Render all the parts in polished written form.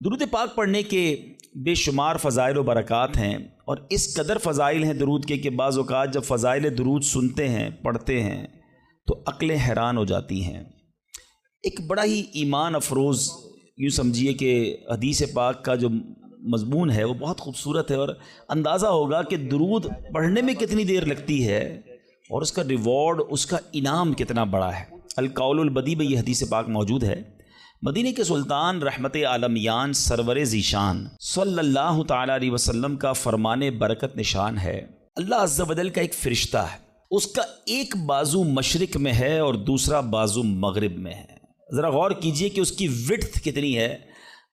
درود پاک پڑھنے کے بے شمار فضائل و برکات ہیں، اور اس قدر فضائل ہیں درود کے کہ بعض اوقات جب فضائل درود سنتے ہیں، پڑھتے ہیں تو عقلیں حیران ہو جاتی ہیں۔ ایک بڑا ہی ایمان افروز یوں سمجھیے کہ حدیث پاک کا جو مضمون ہے وہ بہت خوبصورت ہے، اور اندازہ ہوگا کہ درود پڑھنے میں کتنی دیر لگتی ہے اور اس کا ریوارڈ، اس کا انعام کتنا بڑا ہے۔ القول البدیع میں یہ حدیث پاک موجود ہے۔ مدینہ کے سلطان رحمت عالمیان سرور ذیشان صلی اللہ تعالیٰ علیہ وسلم کا فرمان برکت نشان ہے، اللہ عز و جل کا ایک فرشتہ ہے، اس کا ایک بازو مشرق میں ہے اور دوسرا بازو مغرب میں ہے۔ ذرا غور کیجئے کہ اس کی وڈتھ کتنی ہے۔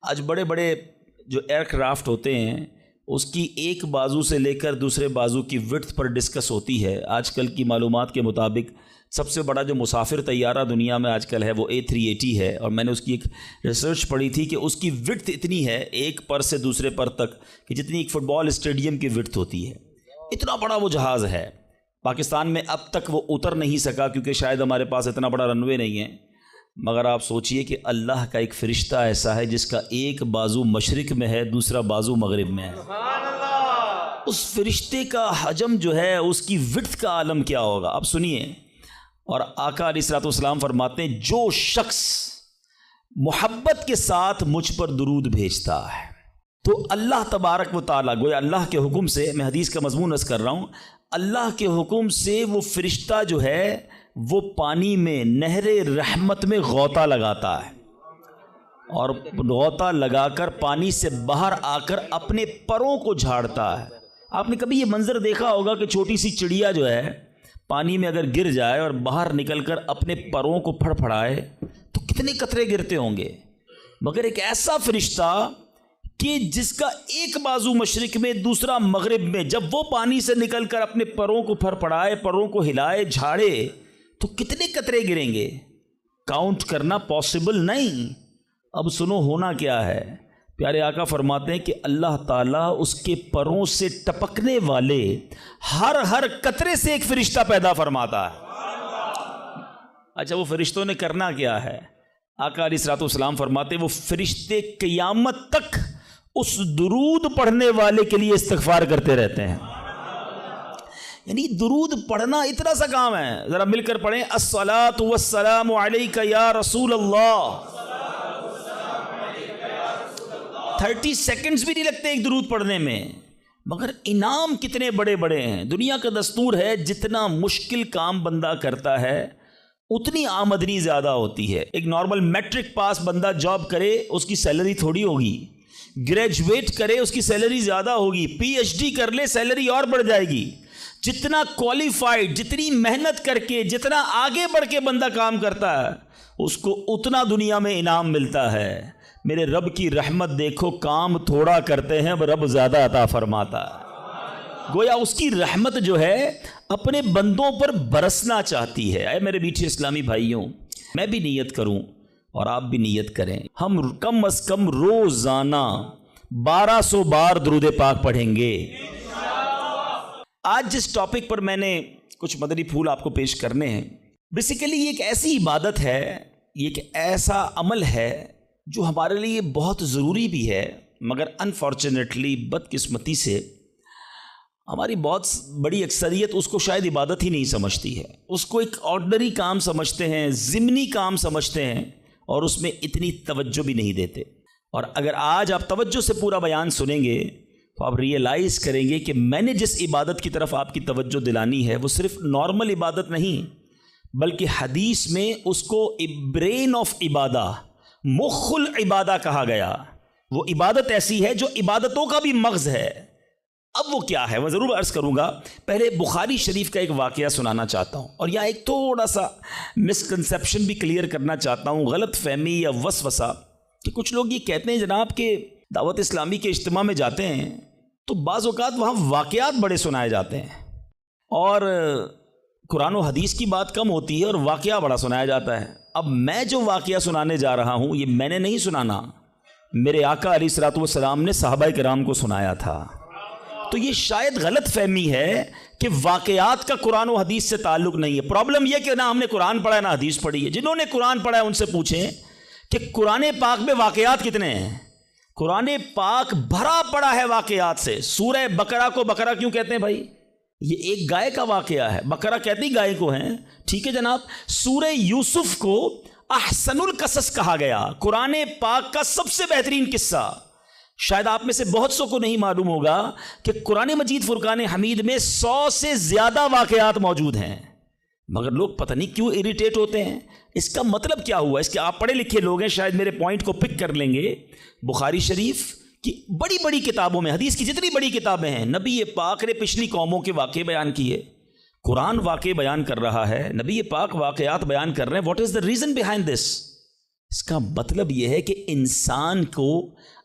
آج بڑے بڑے جو ایئر کرافٹ ہوتے ہیں اس کی ایک بازو سے لے کر دوسرے بازو کی وڈتھ پر ڈسکس ہوتی ہے۔ آج کل کی معلومات کے مطابق سب سے بڑا جو مسافر طیارہ دنیا میں آج کل ہے وہ A380 ہے، اور میں نے اس کی ایک ریسرچ پڑھی تھی کہ اس کی وڈتھ اتنی ہے ایک پر سے دوسرے پر تک کہ جتنی ایک فٹ بال اسٹیڈیم کی وڈتھ ہوتی ہے۔ اتنا بڑا وہ جہاز ہے۔ پاکستان میں اب تک وہ اتر نہیں سکا کیونکہ شاید ہمارے پاس اتنا بڑا رن وے نہیں ہے، مگر آپ سوچئے کہ اللہ کا ایک فرشتہ ایسا ہے جس کا ایک بازو مشرق میں ہے، دوسرا بازو مغرب میں ہے۔ اس فرشتے کا حجم جو ہے، اس کی وڈتھ کا عالم کیا ہوگا، آپ سنیے۔ اور آقا علیہ الصلوۃ والسلام فرماتے ہیں جو شخص محبت کے ساتھ مجھ پر درود بھیجتا ہے تو اللہ تبارک و تعالیٰ، گویا اللہ کے حکم سے، میں حدیث کا مضمون عرض کر رہا ہوں، اللہ کے حکم سے وہ فرشتہ جو ہے وہ پانی میں نہر رحمت میں غوطہ لگاتا ہے، اور غوطہ لگا کر پانی سے باہر آ کر اپنے پروں کو جھاڑتا ہے۔ آپ نے کبھی یہ منظر دیکھا ہوگا کہ چھوٹی سی چڑیا جو ہے پانی میں اگر گر جائے اور باہر نکل کر اپنے پروں کو پھڑ پھڑائے تو کتنے قطرے گرتے ہوں گے، مگر ایک ایسا فرشتہ کہ جس کا ایک بازو مشرق میں دوسرا مغرب میں، جب وہ پانی سے نکل کر اپنے پروں کو پھڑ پھڑائے، پروں کو ہلائے، جھاڑے تو کتنے قطرے گریں گے، کاؤنٹ کرنا پاسبل نہیں۔ اب سنو ہونا کیا ہے۔ پیارے آقا فرماتے ہیں کہ اللہ تعالیٰ اس کے پروں سے ٹپکنے والے ہر قطرے سے ایک فرشتہ پیدا فرماتا ہے۔ اچھا، وہ فرشتوں نے کرنا کیا ہے؟ آقا علیہ الصلوۃ والسلام فرماتے ہیں وہ فرشتے قیامت تک اس درود پڑھنے والے کے لیے استغفار کرتے رہتے ہیں۔ یعنی درود پڑھنا اتنا سا کام ہے، ذرا مل کر پڑھیں، الصلاۃ والسلام علیک یا رسول اللہ۔ 30 سیکنڈز بھی نہیں لگتے ایک درود پڑھنے میں، مگر انعام کتنے بڑے بڑے ہیں۔ دنیا کا دستور ہے جتنا مشکل کام بندہ کرتا ہے اتنی آمدنی زیادہ ہوتی ہے۔ ایک نارمل میٹرک پاس بندہ جاب کرے اس کی سیلری تھوڑی ہوگی، گریجویٹ کرے اس کی سیلری زیادہ ہوگی، PhD کر لے سیلری اور بڑھ جائے گی۔ جتنا کوالیفائڈ، جتنی محنت کر کے، جتنا آگے بڑھ کے بندہ کام کرتا ہے اس کو اتنا دنیا میں انعام ملتا ہے۔ میرے رب کی رحمت دیکھو، کام تھوڑا کرتے ہیں رب زیادہ عطا فرماتا ہے۔ گویا اس کی رحمت جو ہے اپنے بندوں پر برسنا چاہتی ہے۔ اے میرے میٹھے اسلامی بھائیوں، میں بھی نیت کروں اور آپ بھی نیت کریں، ہم کم از کم روزانہ 1200 بار درود پاک پڑھیں گے۔ آج جس ٹاپک پر میں نے کچھ مدنی پھول آپ کو پیش کرنے ہیں، بیسیکلی یہ ایک ایسی عبادت ہے، یہ ایک ایسا عمل ہے جو ہمارے لیے بہت ضروری بھی ہے، مگر انفارچونیٹلی، بدقسمتی سے ہماری بہت بڑی اکثریت اس کو شاید عبادت ہی نہیں سمجھتی ہے، اس کو ایک آرڈنری کام سمجھتے ہیں، ضمنی کام سمجھتے ہیں، اور اس میں اتنی توجہ بھی نہیں دیتے۔ اور اگر آج آپ توجہ سے پورا بیان سنیں گے تو آپ ریئلائز کریں گے کہ میں نے جس عبادت کی طرف آپ کی توجہ دلانی ہے وہ صرف نارمل عبادت نہیں، بلکہ حدیث میں اس کو برین آف عبادہ، مخ العبادہ کہا گیا۔ وہ عبادت ایسی ہے جو عبادتوں کا بھی مغز ہے۔ اب وہ کیا ہے میں ضرور عرض کروں گا۔ پہلے بخاری شریف کا ایک واقعہ سنانا چاہتا ہوں، اور یہاں ایک تھوڑا سا مسکنسیپشن بھی کلیئر کرنا چاہتا ہوں، غلط فہمی یا وسوسہ، کہ کچھ لوگ یہ کہتے ہیں جناب کہ دعوت اسلامی کے اجتماع میں جاتے ہیں تو بعض اوقات وہاں واقعات بڑے سنائے جاتے ہیں، اور قرآن و حدیث کی بات کم ہوتی ہے اور واقعہ بڑا سنایا جاتا ہے۔ اب میں جو واقعہ سنانے جا رہا ہوں یہ میں نے نہیں سنانا، میرے آقا علیہ الصلوۃ والسلام نے صحابہ کرام کو سنایا تھا۔ تو یہ شاید غلط فہمی ہے کہ واقعات کا قرآن و حدیث سے تعلق نہیں ہے۔ پرابلم یہ کہ نہ ہم نے قرآن پڑھا ہے نہ حدیث پڑھی ہے۔ جنہوں نے قرآن پڑھا ہے ان سے پوچھیں کہ قرآن پاک میں واقعات کتنے ہیں؟ قرآن پاک بھرا پڑا ہے واقعات سے. سورہ بقرہ کو بقرہ کیوں کہتے ہیں بھائی؟ یہ ایک گائے کا واقعہ ہے. بقرہ کہتے ہی گائے کو ہیں, ٹھیک ہے جناب. سورہ یوسف کو احسن القصص کہا گیا, قرآن پاک کا سب سے بہترین قصہ. شاید آپ میں سے بہت سو کو نہیں معلوم ہوگا کہ قرآن مجید فرقان حمید میں 100 سے زیادہ واقعات موجود ہیں, مگر لوگ پتہ نہیں کیوں اریٹیٹ ہوتے ہیں. اس کا مطلب کیا ہوا؟ اس کے آپ پڑھے لکھے لوگ ہیں, شاید میرے پوائنٹ کو پک کر لیں گے. بخاری شریف کی بڑی بڑی کتابوں میں, حدیث کی جتنی بڑی کتابیں ہیں, نبی پاک نے پچھلی قوموں کے واقعے بیان کیے. قرآن واقعے بیان کر رہا ہے, نبی پاک واقعات بیان کر رہے ہیں. What is the reason behind this? اس کا مطلب یہ ہے کہ انسان کو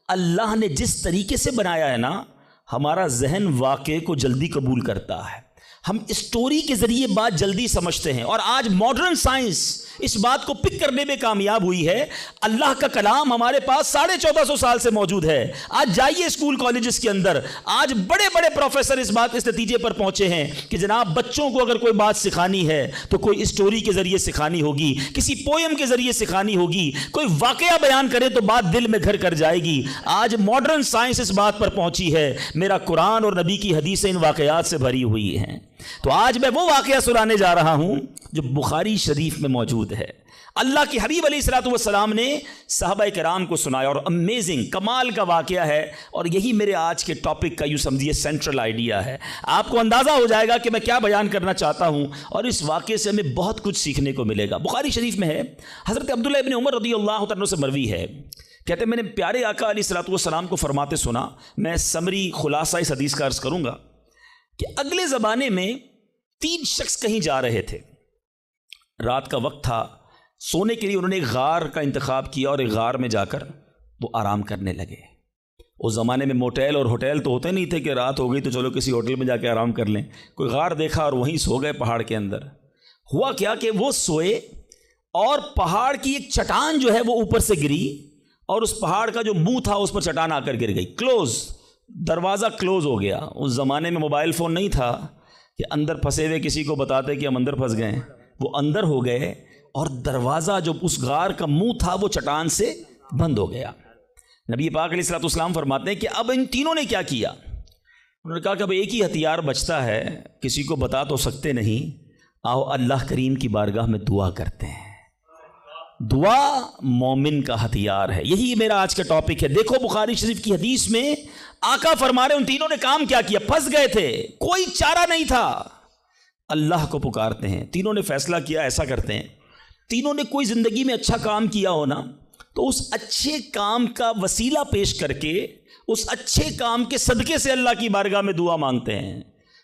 اللہ نے جس طریقے سے بنایا ہے نا, ہمارا ذہن واقعے کو جلدی قبول کرتا ہے. ہم اسٹوری کے ذریعے بات جلدی سمجھتے ہیں, اور آج ماڈرن سائنس اس بات کو پک کرنے میں کامیاب ہوئی ہے. اللہ کا کلام ہمارے پاس 1450 سال سے موجود ہے. آج جائیے اسکول کالجز کے اندر, آج بڑے بڑے پروفیسر اس نتیجے پر پہنچے ہیں کہ جناب بچوں کو اگر کوئی بات سکھانی ہے تو کوئی اسٹوری کے ذریعے سکھانی ہوگی, کسی پوئم کے ذریعے سکھانی ہوگی, کوئی واقعہ بیان کرے تو بات دل میں گھر کر جائے گی. آج ماڈرن سائنس اس بات پر پہنچی ہے. میرا قرآن اور نبی کی حدیثیں ان واقعات سے بھری ہوئی ہیں. تو آج میں وہ واقعہ سنانے جا رہا ہوں جو بخاری شریف میں موجود ہے. اللہ کے حبیب علیہ الصلوۃ والسلام نے صحابہ کرام کو سنایا, اور امیزنگ کمال کا واقعہ ہے, اور یہی میرے آج کے ٹاپک کا یوں سمجھیے سینٹرل آئیڈیا ہے. آپ کو اندازہ ہو جائے گا کہ میں کیا بیان کرنا چاہتا ہوں, اور اس واقعے سے ہمیں بہت کچھ سیکھنے کو ملے گا. بخاری شریف میں ہے, حضرت عبداللہ ابن عمر رضی اللہ تعالیٰ عنہ سے مروی ہے, کہتے ہیں میں نے پیارے آقا علیہ الصلوۃ والسلام کو فرماتے سنا. میں سمری خلاصہ اس حدیث کا عرض کروں گا کہ اگلے زمانے میں 3 شخص کہیں جا رہے تھے. رات کا وقت تھا, سونے کے لیے انہوں نے ایک غار کا انتخاب کیا, اور ایک غار میں جا کر وہ آرام کرنے لگے. اس زمانے میں موٹیل اور ہوٹل تو ہوتے نہیں تھے کہ رات ہو گئی تو چلو کسی ہوٹل میں جا کے آرام کر لیں. کوئی غار دیکھا اور وہیں سو گئے پہاڑ کے اندر. ہوا کیا کہ وہ سوئے, اور پہاڑ کی ایک چٹان جو ہے وہ اوپر سے گری, اور اس پہاڑ کا جو منہ تھا اس پر چٹان آ کر گر گئی. کلوز, دروازہ کلوز ہو گیا. اس زمانے میں موبائل فون نہیں تھا کہ اندر پھنسے ہوئے کسی کو بتاتے کہ ہم اندر پھنس گئے. وہ اندر ہو گئے, اور دروازہ جو اس غار کا منہ تھا وہ چٹان سے بند ہو گیا. نبی پاک علیہ الصلوۃ والسلام فرماتے ہیں کہ اب ان تینوں نے کیا کیا؟ انہوں نے کہا کہ اب ایک ہی ہتھیار بچتا ہے, کسی کو بتا تو سکتے نہیں, آؤ اللہ کریم کی بارگاہ میں دعا کرتے ہیں. دعا مومن کا ہتھیار ہے. یہی میرا آج کا ٹاپک ہے. دیکھو بخاری شریف کی حدیث میں آقا فرما رہے ان تینوں نے کام کیا کیا. پھنس گئے تھے, کوئی چارہ نہیں تھا, اللہ کو پکارتے ہیں. تینوں نے فیصلہ کیا ایسا کرتے ہیں, تینوں نے کوئی زندگی میں اچھا کام کیا ہونا تو اس اچھے کام کا وسیلہ پیش کر کے اس اچھے کام کے صدقے سے اللہ کی بارگاہ میں دعا مانگتے ہیں.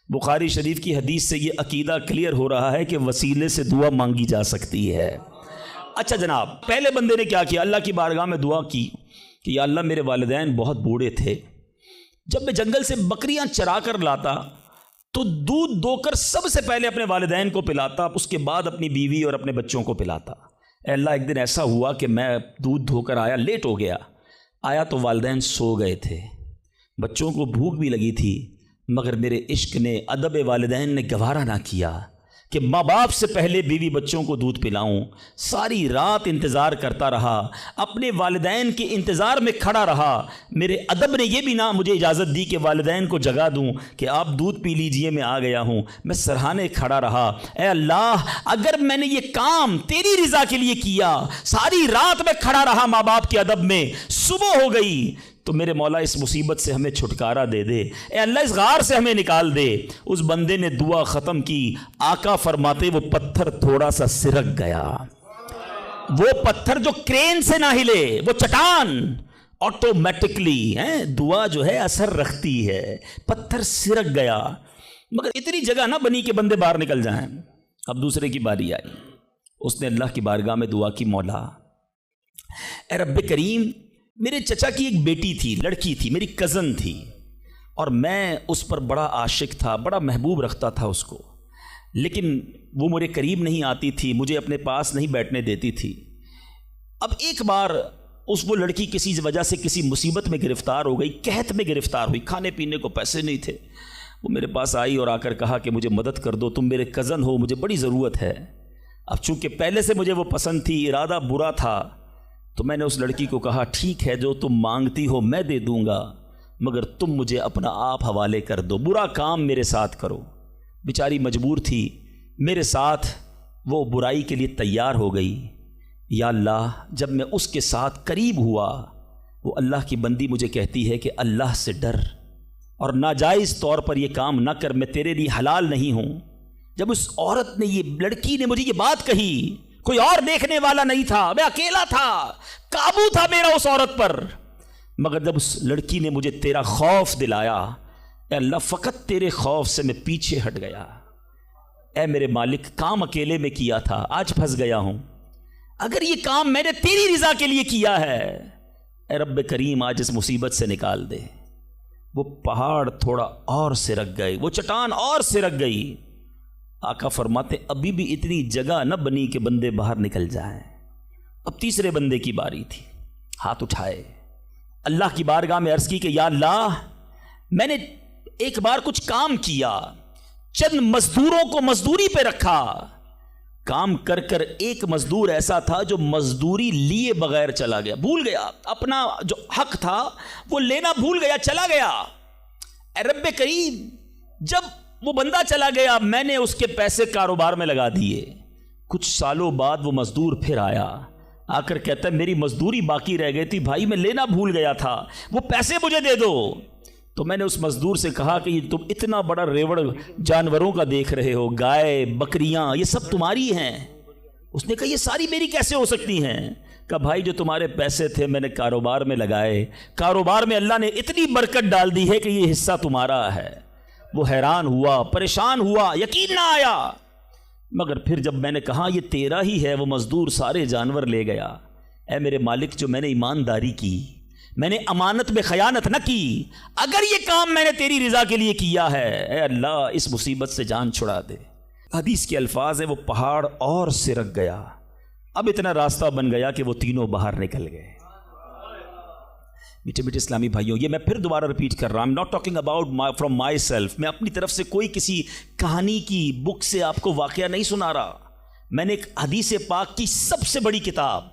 بخاری شریف کی حدیث سے یہ عقیدہ کلیئر ہو رہا ہے کہ وسیلے سے دعا مانگی جا سکتی ہے. اچھا جناب, پہلے بندے نے کیا کیا؟ اللہ کی بارگاہ میں دعا کی کہ یا اللہ میرے والدین بہت بوڑھے تھے, جب میں جنگل سے بکریاں چرا کر لاتا تو دودھ دو کر سب سے پہلے اپنے والدین کو پلاتا, اس کے بعد اپنی بیوی اور اپنے بچوں کو پلاتا. اے اللہ ایک دن ایسا ہوا کہ میں دودھ دھو کر آیا, لیٹ ہو گیا, آیا تو والدین سو گئے تھے, بچوں کو بھوک بھی لگی تھی, مگر میرے عشق نے, ادب والدین نے گوارا نہ کیا کہ ماں باپ سے پہلے بیوی بچوں کو دودھ پلاؤں. ساری رات انتظار کرتا رہا, اپنے والدین کے انتظار میں کھڑا رہا. میرے ادب نے یہ بھی نہ مجھے اجازت دی کہ والدین کو جگا دوں کہ آپ دودھ پی لیجئے, میں آ گیا ہوں. میں سرہانے کھڑا رہا, اے اللہ اگر میں نے یہ کام تیری رضا کے لیے کیا, ساری رات میں کھڑا رہا ماں باپ کے ادب میں, صبح ہو گئی تو میرے مولا اس مصیبت سے ہمیں چھٹکارا دے دے, اے اللہ اس غار سے ہمیں نکال دے. اس بندے نے دعا ختم کی, آقا فرماتے وہ پتھر تھوڑا سا سرک گیا. وہ پتھر جو کرین سے نہ ہلے, وہ چٹان آٹومیٹکلی دعا جو ہے اثر رکھتی ہے, پتھر سرک گیا. مگر اتنی جگہ نہ بنی کہ بندے باہر نکل جائیں. اب دوسرے کی باری آئی, اس نے اللہ کی بارگاہ میں دعا کی, مولا اے رب کریم میرے چچا کی ایک بیٹی تھی, لڑکی تھی, میری کزن تھی, اور میں اس پر بڑا عاشق تھا, بڑا محبوب رکھتا تھا اس کو, لیکن وہ میرے قریب نہیں آتی تھی, مجھے اپنے پاس نہیں بیٹھنے دیتی تھی. اب ایک بار وہ لڑکی کسی وجہ سے کسی مصیبت میں گرفتار ہو گئی, قحط میں گرفتار ہوئی, کھانے پینے کو پیسے نہیں تھے. وہ میرے پاس آئی اور آ کر کہا کہ مجھے مدد کر دو, تم میرے کزن ہو, مجھے بڑی ضرورت ہے. اب چونکہ پہلے سے مجھے وہ پسند تھی, ارادہ برا تھا, تو میں نے اس لڑکی کو کہا ٹھیک ہے جو تم مانگتی ہو میں دے دوں گا، مگر تم مجھے اپنا آپ حوالے کر دو، برا کام میرے ساتھ کرو۔ بیچاری مجبور تھی، میرے ساتھ وہ برائی کے لیے تیار ہو گئی۔ یا اللہ، جب میں اس کے ساتھ قریب ہوا، وہ اللہ کی بندی مجھے کہتی ہے کہ اللہ سے ڈر اور ناجائز طور پر یہ کام نہ کر، میں تیرے لیے حلال نہیں ہوں۔ جب اس عورت نے، یہ لڑکی نے مجھے یہ بات کہی، کوئی اور دیکھنے والا نہیں تھا، میں اکیلا تھا، قابو تھا میرا اس عورت پر، مگر جب اس لڑکی نے مجھے تیرا خوف دلایا، اے اللہ فقط تیرے خوف سے میں پیچھے ہٹ گیا۔ اے میرے مالک، کام اکیلے میں کیا تھا، آج پھنس گیا ہوں، اگر یہ کام میں نے تیری رضا کے لیے کیا ہے، اے رب کریم آج اس مصیبت سے نکال دے۔ وہ پہاڑ تھوڑا اور سرک گئے، وہ چٹان اور سرک گئی۔ آقا فرماتے ابھی بھی اتنی جگہ نہ بنی کہ بندے باہر نکل جائیں۔ اب تیسرے بندے کی باری تھی، ہاتھ اٹھائے، اللہ کی بارگاہ میں عرض کی کہ یا اللہ، میں نے ایک بار کچھ کام کیا، چند مزدوروں کو مزدوری پہ رکھا، کام کر کر ایک مزدور ایسا تھا جو مزدوری لیے بغیر چلا گیا، بھول گیا اپنا جو حق تھا وہ لینا، بھول گیا، چلا گیا۔ اے رب کریم، جب وہ بندہ چلا گیا، میں نے اس کے پیسے کاروبار میں لگا دیے۔ کچھ سالوں بعد وہ مزدور پھر آیا، آ کر کہتا ہے میری مزدوری باقی رہ گئی تھی بھائی، میں لینا بھول گیا تھا، وہ پیسے مجھے دے دو۔ تو میں نے اس مزدور سے کہا کہ یہ تم اتنا بڑا ریوڑ جانوروں کا دیکھ رہے ہو، گائے بکریاں یہ سب تمہاری ہیں؟ اس نے کہا یہ ساری میری کیسے ہو سکتی ہیں؟ کہا بھائی جو تمہارے پیسے تھے میں نے کاروبار میں لگائے، کاروبار میں اللہ نے اتنی برکت ڈال دی ہے کہ یہ حصہ تمہارا ہے۔ وہ حیران ہوا، پریشان ہوا، یقین نہ آیا، مگر پھر جب میں نے کہا یہ تیرا ہی ہے، وہ مزدور سارے جانور لے گیا۔ اے میرے مالک، جو میں نے ایمانداری کی، میں نے امانت میں خیانت نہ کی، اگر یہ کام میں نے تیری رضا کے لیے کیا ہے، اے اللہ اس مصیبت سے جان چھڑا دے۔ حدیث کے الفاظ ہے وہ پہاڑ اور سرک گیا، اب اتنا راستہ بن گیا کہ وہ تینوں باہر نکل گئے۔ میٹھے میٹھے اسلامی بھائیوں، یہ میں پھر دوبارہ ریپیٹ کر رہا ہوں، not talking about from myself، میں اپنی طرف سے کوئی کسی کہانی کی بک سے آپ کو واقعہ نہیں سنا رہا، میں نے ایک حدیث پاک کی سب سے بڑی کتاب،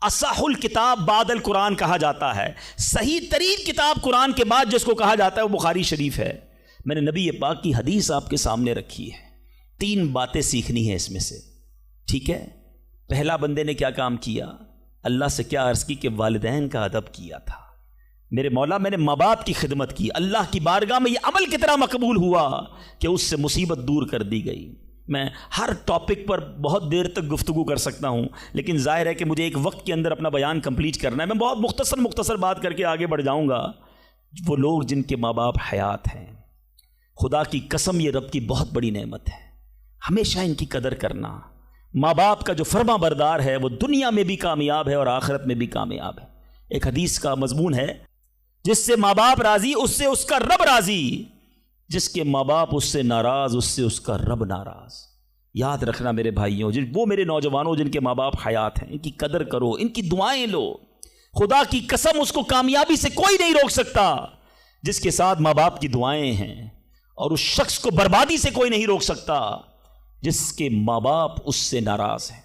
اصح الکتاب بعد القرآن کہا جاتا ہے، صحیح ترین کتاب قرآن کے بعد جس کو کہا جاتا ہے وہ بخاری شریف ہے، میں نے نبی پاک کی حدیث آپ کے سامنے رکھی ہے، 3 باتیں سیکھنی ہیں اس میں سے، ٹھیک ہے؟ پہلا بندے نے کیا کام کیا؟ اللہ سے کیا عرض کی کہ والدین کا ادب کیا تھا، میرے مولا میں نے ماں باپ کی خدمت کی، اللہ کی بارگاہ میں یہ عمل کتنا مقبول ہوا کہ اس سے مصیبت دور کر دی گئی۔ میں ہر ٹاپک پر بہت دیر تک گفتگو کر سکتا ہوں، لیکن ظاہر ہے کہ مجھے ایک وقت کے اندر اپنا بیان کمپلیٹ کرنا ہے، میں بہت مختصر بات کر کے آگے بڑھ جاؤں گا۔ وہ لوگ جن کے ماں باپ حیات ہیں، خدا کی قسم یہ رب کی بہت بڑی نعمت ہے، ہمیشہ ان کی قدر کرنا۔ ماں باپ کا جو فرما بردار ہے وہ دنیا میں بھی کامیاب ہے اور آخرت میں بھی کامیاب ہے۔ ایک حدیث کا مضمون ہے، جس سے ماں باپ راضی اس سے اس کا رب راضی، جس کے ماں باپ اس سے ناراض اس سے اس کا رب ناراض۔ یاد رکھنا میرے بھائیوں، وہ میرے نوجوانوں جن کے ماں باپ حیات ہیں، ان کی قدر کرو، ان کی دعائیں لو، خدا کی قسم اس کو کامیابی سے کوئی نہیں روک سکتا جس کے ساتھ ماں باپ کی دعائیں ہیں، اور اس شخص کو بربادی سے کوئی نہیں روک سکتا جس کے ماں باپ اس سے ناراض ہیں۔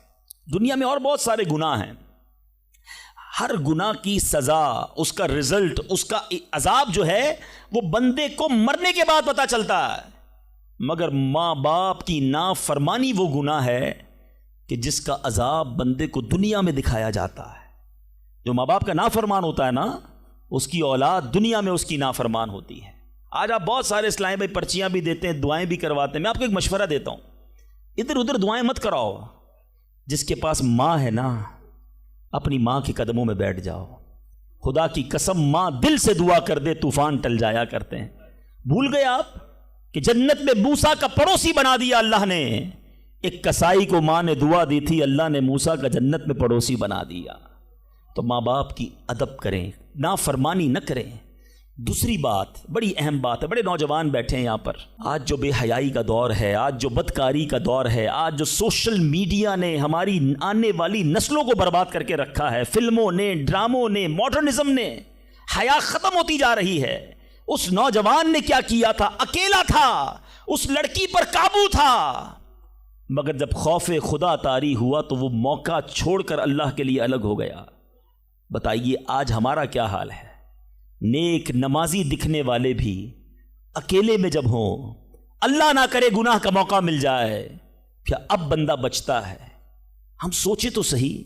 دنیا میں اور بہت سارے گناہ ہیں، ہر گناہ کی سزا، اس کا رزلٹ، اس کا عذاب جو ہے وہ بندے کو مرنے کے بعد پتہ چلتا ہے، مگر ماں باپ کی نافرمانی وہ گناہ ہے کہ جس کا عذاب بندے کو دنیا میں دکھایا جاتا ہے۔ جو ماں باپ کا نافرمان ہوتا ہے نا، اس کی اولاد دنیا میں اس کی نافرمان ہوتی ہے۔ آج آپ بہت سارے اسلام بھائی پرچیاں بھی دیتے ہیں، دعائیں بھی کرواتے ہیں، میں آپ کو ایک مشورہ دیتا ہوں، ادھر ادھر دعائیں مت کراؤ۔ جس کے پاس ماں ہے نا، اپنی ماں کے قدموں میں بیٹھ جاؤ، خدا کی قسم ماں دل سے دعا کر دے طوفان ٹل جایا کرتے ہیں۔ بھول گئے آپ کہ جنت میں موسیٰ کا پڑوسی بنا دیا اللہ نے، ایک کسائی کو ماں نے دعا دی تھی، اللہ نے موسیٰ کا جنت میں پڑوسی بنا دیا۔ تو ماں باپ کی ادب کریں، نافرمانی نہ کریں۔ دوسری بات، بڑی اہم بات ہے، بڑے نوجوان بیٹھے ہیں یہاں پر، آج جو بے حیائی کا دور ہے، آج جو بدکاری کا دور ہے، آج جو سوشل میڈیا نے ہماری آنے والی نسلوں کو برباد کر کے رکھا ہے، فلموں نے، ڈراموں نے، ماڈرنزم نے، حیا ختم ہوتی جا رہی ہے۔ اس نوجوان نے کیا کیا تھا؟ اکیلا تھا، اس لڑکی پر قابو تھا، مگر جب خوف خدا طاری ہوا تو وہ موقع چھوڑ کر اللہ کے لیے الگ ہو گیا۔ بتائیے آج ہمارا کیا حال ہے؟ نیک نمازی دکھنے والے بھی اکیلے میں جب ہوں، اللہ نہ کرے گناہ کا موقع مل جائے، کیا اب بندہ بچتا ہے؟ ہم سوچے تو صحیح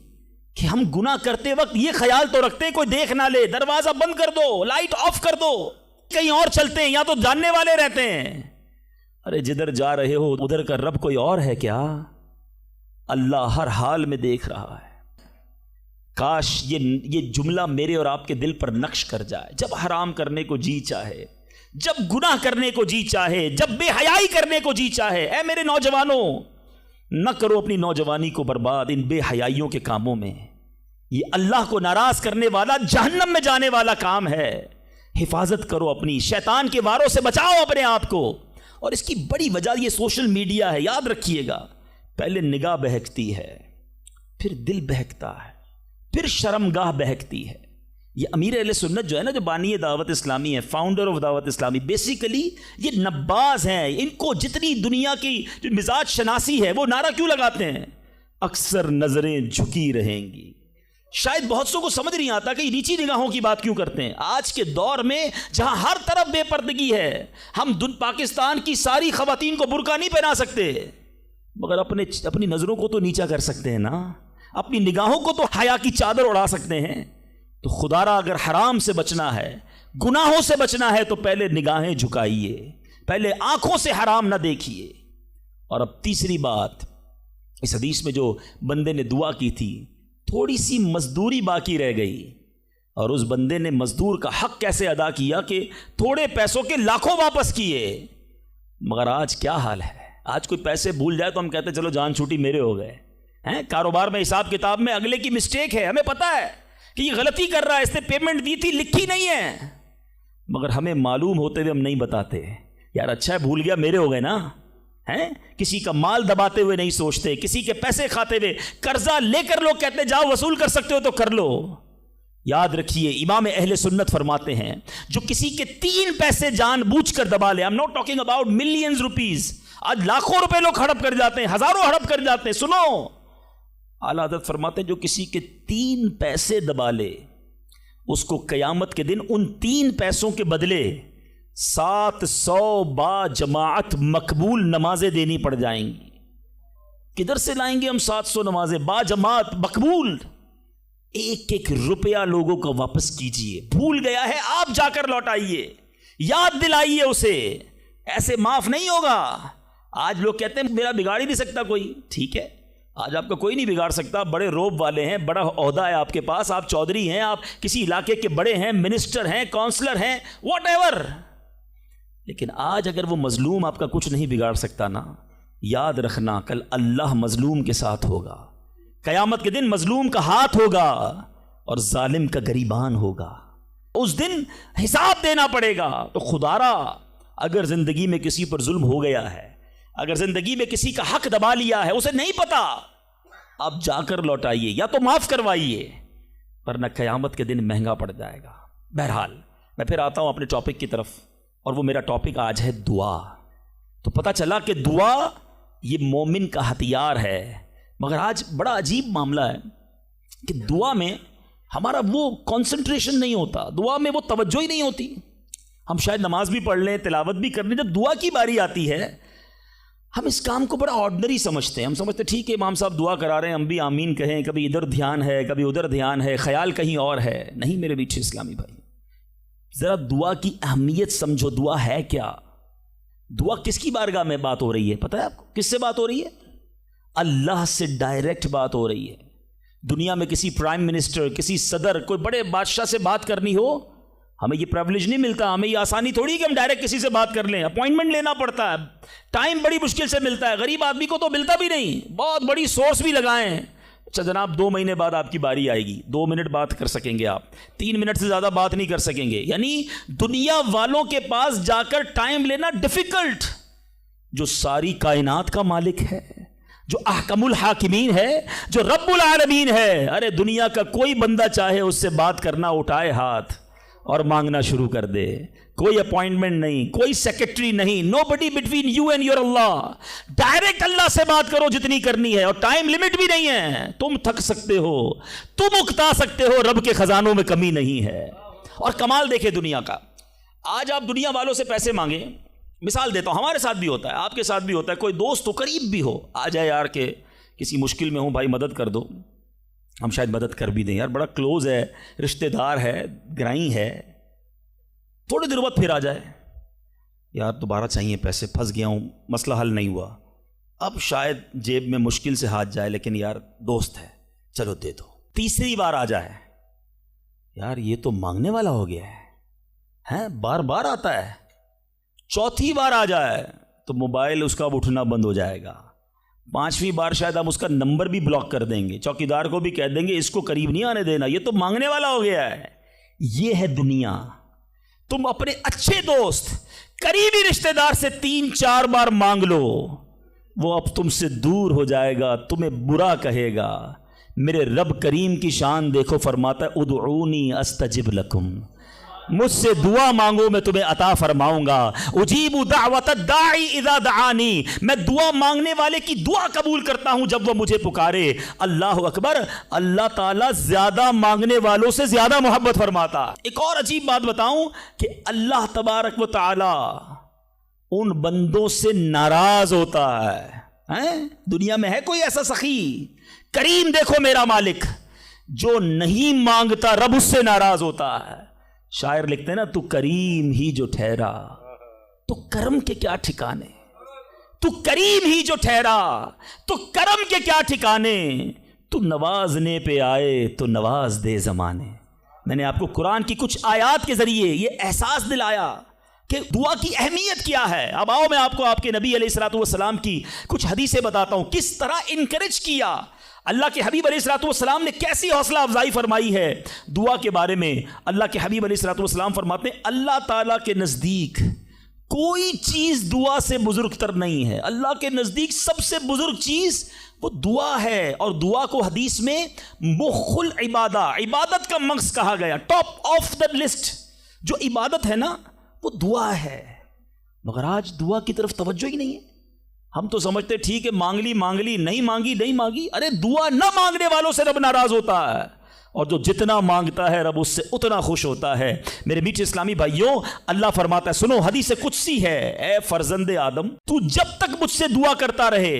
کہ ہم گناہ کرتے وقت یہ خیال تو رکھتے ہیں کوئی دیکھ نہ لے، دروازہ بند کر دو، لائٹ آف کر دو، کہیں اور چلتے ہیں، یا تو جاننے والے رہتے ہیں۔ ارے جدھر جا رہے ہو ادھر کا رب کوئی اور ہے کیا؟ اللہ ہر حال میں دیکھ رہا ہے۔ کاش یہ جملہ میرے اور آپ کے دل پر نقش کر جائے۔ جب حرام کرنے کو جی چاہے، جب گناہ کرنے کو جی چاہے، جب بے حیائی کرنے کو جی چاہے، اے میرے نوجوانوں، نہ کرو اپنی نوجوانی کو برباد ان بے حیائیوں کے کاموں میں۔ یہ اللہ کو ناراض کرنے والا، جہنم میں جانے والا کام ہے۔ حفاظت کرو اپنی، شیطان کے واروں سے بچاؤ اپنے آپ کو۔ اور اس کی بڑی وجہ یہ سوشل میڈیا ہے، یاد رکھیے گا۔ پہلے نگاہ بہکتی ہے، پھر دل بہکتا ہے، پھر شرمگاہ بہکتی ہے۔ یہ امیر اہل سنت جو ہے نا، جو بانی دعوت اسلامی ہے، فاؤنڈر آف دعوت اسلامی، بیسیکلی یہ نباز ہیں۔ ان کو جتنی دنیا کی جو مزاج شناسی ہے وہ نعرہ کیوں لگاتے ہیں؟ اکثر نظریں جھکی رہیں گی۔ شاید بہت سو کو سمجھ نہیں آتا کہ یہ نیچی نگاہوں کی بات کیوں کرتے ہیں۔ آج کے دور میں جہاں ہر طرف بے پردگی ہے، ہم پاکستان کی ساری خواتین کو برقع نہیں پہنا سکتے، مگر اپنی نظروں کو تو نیچا کر سکتے ہیں نا، اپنی نگاہوں کو تو حیا کی چادر اڑا سکتے ہیں۔ تو خدا را اگر حرام سے بچنا ہے، گناہوں سے بچنا ہے، تو پہلے نگاہیں جھکائیے، پہلے آنکھوں سے حرام نہ دیکھیے۔ اور اب تیسری بات، اس حدیث میں جو بندے نے دعا کی تھی، تھوڑی سی مزدوری باقی رہ گئی، اور اس بندے نے مزدور کا حق کیسے ادا کیا کہ تھوڑے پیسوں کے لاکھوں واپس کیے۔ مگر آج کیا حال ہے؟ آج کوئی پیسے بھول جائے تو ہم کہتے چلو جان چھوٹی میرے ہو گئے ہیں۔ کاروبار میں، حساب کتاب میں اگلے کی مسٹیک ہے، ہمیں پتہ ہے کہ یہ غلطی کر رہا ہے، اس نے پیمنٹ دی تھی، لکھی نہیں ہے، مگر ہمیں معلوم ہوتے ہوئے ہم نہیں بتاتے۔ یار اچھا ہے بھول گیا، میرے ہو گئے نا، ہیں؟ کسی کا مال دباتے ہوئے نہیں سوچتے، کسی کے پیسے کھاتے ہوئے، قرضہ لے کر لوگ کہتے جاؤ وصول کر سکتے ہو تو کر لو۔ یاد رکھیے امام اہل سنت فرماتے ہیں، جو کسی کے 3 پیسے جان بوجھ کر دبا لے، I'm not talking about millions rupees، آج لاکھوں روپے لوگ ہڑپ کر جاتے ہیں، ہزاروں ہڑپ کر جاتے ہیں۔ سنو، اعلیٰ حضرت فرماتے ہیں جو کسی کے 3 پیسے دبا لے، اس کو قیامت کے دن ان 3 پیسوں کے بدلے 700 با جماعت مقبول نمازیں دینی پڑ جائیں گی۔ کدھر سے لائیں گے ہم 700 نمازیں با جماعت مقبول؟ ایک ایک روپیہ لوگوں کو واپس کیجئے، بھول گیا ہے آپ جا کر لوٹائیے، یاد دلائیے اسے، ایسے معاف نہیں ہوگا۔ آج لوگ کہتے ہیں میرا بگاڑ ہی نہیں سکتا کوئی، ٹھیک ہے، آج آپ کا کوئی نہیں بگاڑ سکتا، بڑے روب والے ہیں، بڑا عہدہ ہے آپ کے پاس، آپ چودھری ہیں، آپ کسی علاقے کے بڑے ہیں، منسٹر ہیں، کونسلر ہیں، واٹ ایور، لیکن آج اگر وہ مظلوم آپ کا کچھ نہیں بگاڑ سکتا نا، یاد رکھنا کل اللہ مظلوم کے ساتھ ہوگا، قیامت کے دن مظلوم کا ہاتھ ہوگا اور ظالم کا گریبان ہوگا، اس دن حساب دینا پڑے گا۔ تو خدا را اگر زندگی میں کسی پر ظلم ہو گیا ہے، اگر زندگی میں کسی کا حق دبا لیا ہے، اسے نہیں پتا، اب جا کر لوٹائیے یا تو معاف کروائیے، ورنہ قیامت کے دن مہنگا پڑ جائے گا۔ بہرحال میں پھر آتا ہوں اپنے ٹاپک کی طرف، اور وہ میرا ٹاپک آج ہے دعا۔ تو پتہ چلا کہ دعا یہ مومن کا ہتھیار ہے، مگر آج بڑا عجیب معاملہ ہے کہ دعا میں ہمارا وہ کنسنٹریشن نہیں ہوتا، دعا میں وہ توجہ ہی نہیں ہوتی۔ ہم شاید نماز بھی پڑھ لیں، تلاوت بھی کر لیں، جب دعا کی باری آتی ہے ہم اس کام کو بڑا آرڈنری سمجھتے ہیں۔ ہم سمجھتے ہیں ٹھیک ہے امام صاحب دعا کرا رہے ہیں، ہم بھی آمین کہیں، کبھی ادھر دھیان ہے، کبھی ادھر دھیان ہے، خیال کہیں اور ہے۔ نہیں میرے میٹھے اسلامی بھائی، ذرا دعا کی اہمیت سمجھو۔ دعا ہے کیا؟ دعا کس کی بارگاہ میں بات ہو رہی ہے؟ پتہ ہے آپ کو کس سے بات ہو رہی ہے؟ اللہ سے ڈائریکٹ بات ہو رہی ہے۔ دنیا میں کسی پرائم منسٹر، کسی صدر، کوئی بڑے بادشاہ سے بات کرنی ہو، ہمیں یہ پریولیج نہیں ملتا، ہمیں یہ آسانی تھوڑی کہ ہم ڈائریکٹ کسی سے بات کر لیں، اپوائنٹمنٹ لینا پڑتا ہے، ٹائم بڑی مشکل سے ملتا ہے، غریب آدمی کو تو ملتا بھی نہیں، بہت بڑی سورس بھی لگائیں۔ اچھا جناب 2 مہینے بعد آپ کی باری آئے گی، 2 منٹ بات کر سکیں گے آپ، 3 منٹ سے زیادہ بات نہیں کر سکیں گے، یعنی دنیا والوں کے پاس جا کر ٹائم لینا ڈیفیکلٹ۔ جو ساری کائنات کا مالک ہے، جو احکم الحاکمین ہے، جو رب العالمین ہے، ارے دنیا کا کوئی بندہ چاہے اس سے بات کرنا، اٹھائے ہاتھ، اور مانگنا شروع کر دے. کوئی اپوائنٹمنٹ نہیں, کوئی سیکرٹری نہیں, nobody between you and your Allah. Direct Allah سے بات کرو جتنی کرنی ہے, اور ٹائم لمٹ بھی نہیں ہے. تم تھک سکتے ہو, تم اکتا سکتے ہو, رب کے خزانوں میں کمی نہیں ہے. اور کمال دیکھے دنیا کا, آج آپ دنیا والوں سے پیسے مانگیں, مثال دیتا ہوں, ہمارے ساتھ بھی ہوتا ہے, آپ کے ساتھ بھی ہوتا ہے, کوئی دوست ہو, قریب بھی ہو, آ جائے یار کہ کسی مشکل میں ہوں بھائی مدد کر دو, ہم شاید مدد کر بھی دیں, یار بڑا کلوز ہے, رشتہ دار ہے, گرائی ہے. تھوڑے دیر بعد پھر آ جائے, یار دوبارہ چاہیے پیسے, پھنس گیا ہوں, مسئلہ حل نہیں ہوا. اب شاید جیب میں مشکل سے ہاتھ جائے, لیکن یار دوست ہے, چلو دے دو. تیسری بار آ جائے, یار یہ تو مانگنے والا ہو گیا ہے, بار بار آتا ہے. چوتھی بار آ جائے تو موبائل اس کا اٹھنا بند ہو جائے گا. پانچویں بار شاید ہم اس کا نمبر بھی بلاک کر دیں گے, چوکیدار کو بھی کہہ دیں گے اس کو قریب نہیں آنے دینا, یہ تو مانگنے والا ہو گیا ہے. یہ ہے دنیا. تم اپنے اچھے دوست, قریبی رشتہ دار سے 3-4 بار مانگ لو, وہ اب تم سے دور ہو جائے گا, تمہیں برا کہے گا. میرے رب کریم کی شان دیکھو, فرماتا ہے ادعونی استجب لکم, مجھ سے دعا مانگو میں تمہیں عطا فرماؤں گا. اجیب دعوت الداعی اذا دعانی, میں دعا مانگنے والے کی دعا قبول کرتا ہوں جب وہ مجھے پکارے. اللہ اکبر, اللہ تعالیٰ زیادہ مانگنے والوں سے زیادہ محبت فرماتا. ایک اور عجیب بات بتاؤں کہ اللہ تبارک و تعالی ان بندوں سے ناراض ہوتا ہے. دنیا میں ہے کوئی ایسا سخی, کریم دیکھو میرا مالک, جو نہیں مانگتا رب اس سے ناراض ہوتا ہے. شاعر لکھتے ہیں نا, تو کریم ہی جو ٹھہرا تو کرم کے کیا ٹھکانے, تو کریم ہی جو ٹھہرا تو کرم کے کیا ٹھکانے, تو نوازنے پہ آئے تو نواز دے زمانے. میں نے آپ کو قرآن کی کچھ آیات کے ذریعے یہ احساس دلایا کہ دعا کی اہمیت کیا ہے. اب آؤ میں آپ کو آپ کے نبی علیہ الصلوۃ والسلام کی کچھ حدیثیں بتاتا ہوں, کس طرح انکریج کیا. اللہ کے حبیب علیہ الصلوۃ والسلام نے کیسی حوصلہ افزائی فرمائی ہے دعا کے بارے میں. اللہ کے حبیب علیہ الصلوۃ والسلام فرماتے ہیں, اللہ تعالیٰ کے نزدیک کوئی چیز دعا سے بزرگ تر نہیں ہے. اللہ کے نزدیک سب سے بزرگ چیز وہ دعا ہے, اور دعا کو حدیث میں مخ العبادہ, عبادت کا مغز کہا گیا. ٹاپ آف دا لسٹ جو عبادت ہے نا وہ دعا ہے. مگر آج دعا کی طرف توجہ ہی نہیں ہے. ہم تو سمجھتے ٹھیک ہے مانگ لی, نہیں مانگی. ارے دعا نہ مانگنے والوں سے رب ناراض ہوتا ہے, اور جو جتنا مانگتا ہے رب اس سے اتنا خوش ہوتا ہے. میرے میٹھے اسلامی بھائیوں, اللہ فرماتا ہے, سنو حدیث قدسی ہے, اے فرزند آدم تو جب تک مجھ سے دعا کرتا رہے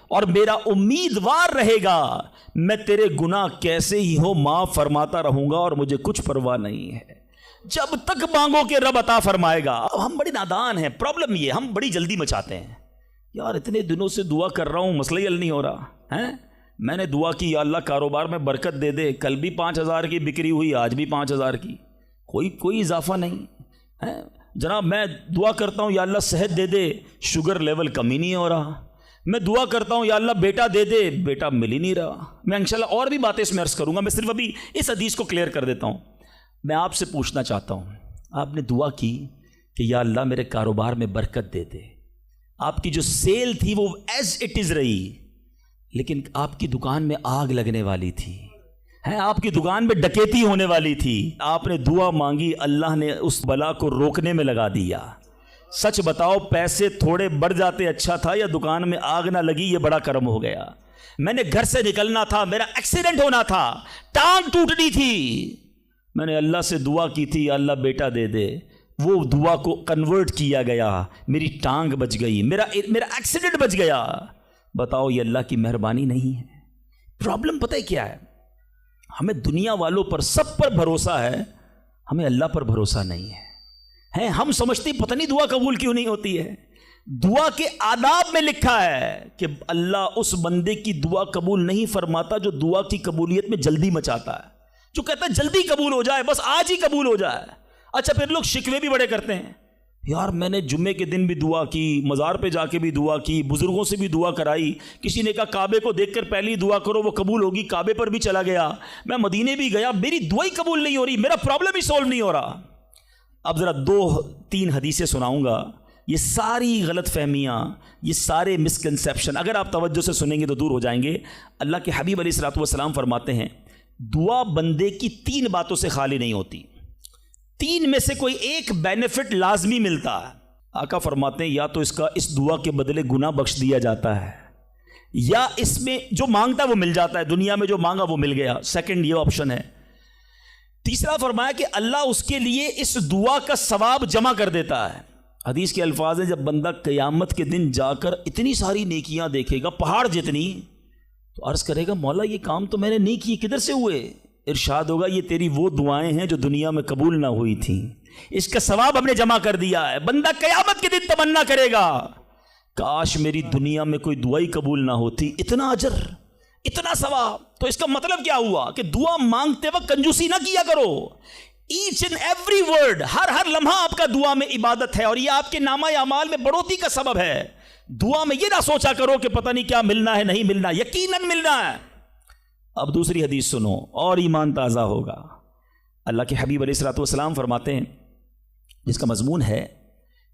اور میرا امیدوار رہے گا, میں تیرے گناہ کیسے ہی ہو معاف فرماتا رہوں گا, اور مجھے کچھ پرواہ نہیں ہے. جب تک مانگو کہ رب عطا فرمائے گا. اب ہم بڑے نادان ہیں, پرابلم یہ ہم بڑی جلدی مچاتے ہیں. یار اتنے دنوں سے دعا کر رہا ہوں, مسئلہ ہی حل نہیں ہو رہا ہے. میں نے دعا کی, یا اللہ کاروبار میں برکت دے دے, کل بھی 5,000 کی بکری ہوئی, آج بھی 5,000 کی, کوئی اضافہ نہیں ہے. جناب میں دعا کرتا ہوں, یا اللہ صحت دے دے, شوگر لیول کم ہی نہیں ہو رہا. میں دعا کرتا ہوں, یا اللہ بیٹا دے دے, بیٹا مل ہی نہیں رہا. میں انشاءاللہ اور بھی باتیں اس میں عرض کروں گا, میں صرف ابھی اس حدیث کو کلیئر کر دیتا ہوں. میں آپ سے پوچھنا چاہتا ہوں, آپ نے دعا کی کہ یا اللہ میرے کاروبار میں برکت دے دے, آپ کی جو سیل تھی وہ ایز اٹ از رہی, لیکن آپ کی دکان میں آگ لگنے والی تھی, آپ کی دکان میں ڈکیتی ہونے والی تھی. آپ نے دعا مانگی, اللہ نے اس بلا کو روکنے میں لگا دیا. سچ بتاؤ پیسے تھوڑے بڑھ جاتے اچھا تھا, یا دکان میں آگ نہ لگی یہ بڑا کرم ہو گیا. میں نے گھر سے نکلنا تھا, میرا ایکسیڈنٹ ہونا تھا, ٹانگ ٹوٹنی تھی, میں نے اللہ سے دعا کی تھی, یا اللہ بیٹا دے دے, وہ دعا کو کنورٹ کیا گیا, میری ٹانگ بچ گئی, میرا ایکسیڈنٹ بچ گیا. بتاؤ یہ اللہ کی مہربانی نہیں ہے؟ پرابلم پتہ ہے کیا ہے, ہمیں دنیا والوں پر سب پر بھروسہ ہے, ہمیں اللہ پر بھروسہ نہیں ہے. ہم سمجھتے پتہ نہیں دعا قبول کیوں نہیں ہوتی ہے. دعا کے آداب میں لکھا ہے کہ اللہ اس بندے کی دعا قبول نہیں فرماتا جو دعا کی قبولیت میں جلدی مچاتا ہے, جو کہتا ہے جلدی قبول ہو جائے, بس آج ہی قبول ہو جائے. اچھا پھر لوگ شکوے بھی بڑے کرتے ہیں, یار میں نے جمعے کے دن بھی دعا کی, مزار پہ جا کے بھی دعا کی, بزرگوں سے بھی دعا کرائی, کسی نے کہا کعبے کو دیکھ کر پہلی دعا کرو وہ قبول ہوگی, کعبے پر بھی چلا گیا, میں مدینے بھی گیا, میری دعا ہی قبول نہیں ہو رہی, میرا پرابلم ہی سولو نہیں ہو رہا. اب ذرا 2-3 حدیثیں سناؤں گا. یہ ساری غلط فہمیاں, یہ سارے مسکنسیپشن اگر آپ توجہ سے سنیں گے تو دور ہو جائیں گے. اللہ کے حبیب علیہ الصلوۃ والسلام فرماتے ہیں دعا بندے کی 3 باتوں سے خالی نہیں ہوتی. 3 میں سے کوئی ایک بینیفٹ لازمی ملتا ہے. آقا فرماتے ہیں یا تو اس دعا کے بدلے گناہ بخش دیا جاتا ہے، یا اس میں جو مانگتا ہے وہ مل جاتا ہے، دنیا میں جو مانگا وہ مل گیا. سیکنڈ یہ آپشن ہے. تیسرا فرمایا کہ اللہ اس کے لیے اس دعا کا ثواب جمع کر دیتا ہے. حدیث کے الفاظ ہیں جب بندہ قیامت کے دن جا کر اتنی ساری نیکیاں دیکھے گا، پہاڑ جتنی، تو عرض کرے گا مولا یہ کام تو میں نے نہیں کیے، کدھر سے ہوئے؟ ارشاد ہوگا یہ تیری وہ دعائیں ہیں جو دنیا میں قبول نہ ہوئی تھیں، اس کا ثواب ہم نے جمع کر دیا ہے. بندہ قیامت کے دن تمنا کرے گا کاش میری دنیا میں کوئی دعائی قبول نہ ہوتی، اتنا اجر، اتنا ثواب. تو اس کا مطلب کیا ہوا کہ دعا مانگتے وقت کنجوسی نہ کیا کرو. ایچ اینڈ ایوری ورڈ، ہر لمحہ آپ کا دعا میں عبادت ہے، اور یہ آپ کے نامہ اعمال میں بڑھوتری کا سبب ہے. دعا میں یہ نہ سوچا کرو کہ پتہ نہیں کیا ملنا ہے، نہیں ملنا، یقیناً ملنا ہے. اب دوسری حدیث سنو اور ایمان تازہ ہوگا. اللہ کے حبیب علیہ الصلوۃ والسلام فرماتے ہیں جس کا مضمون ہے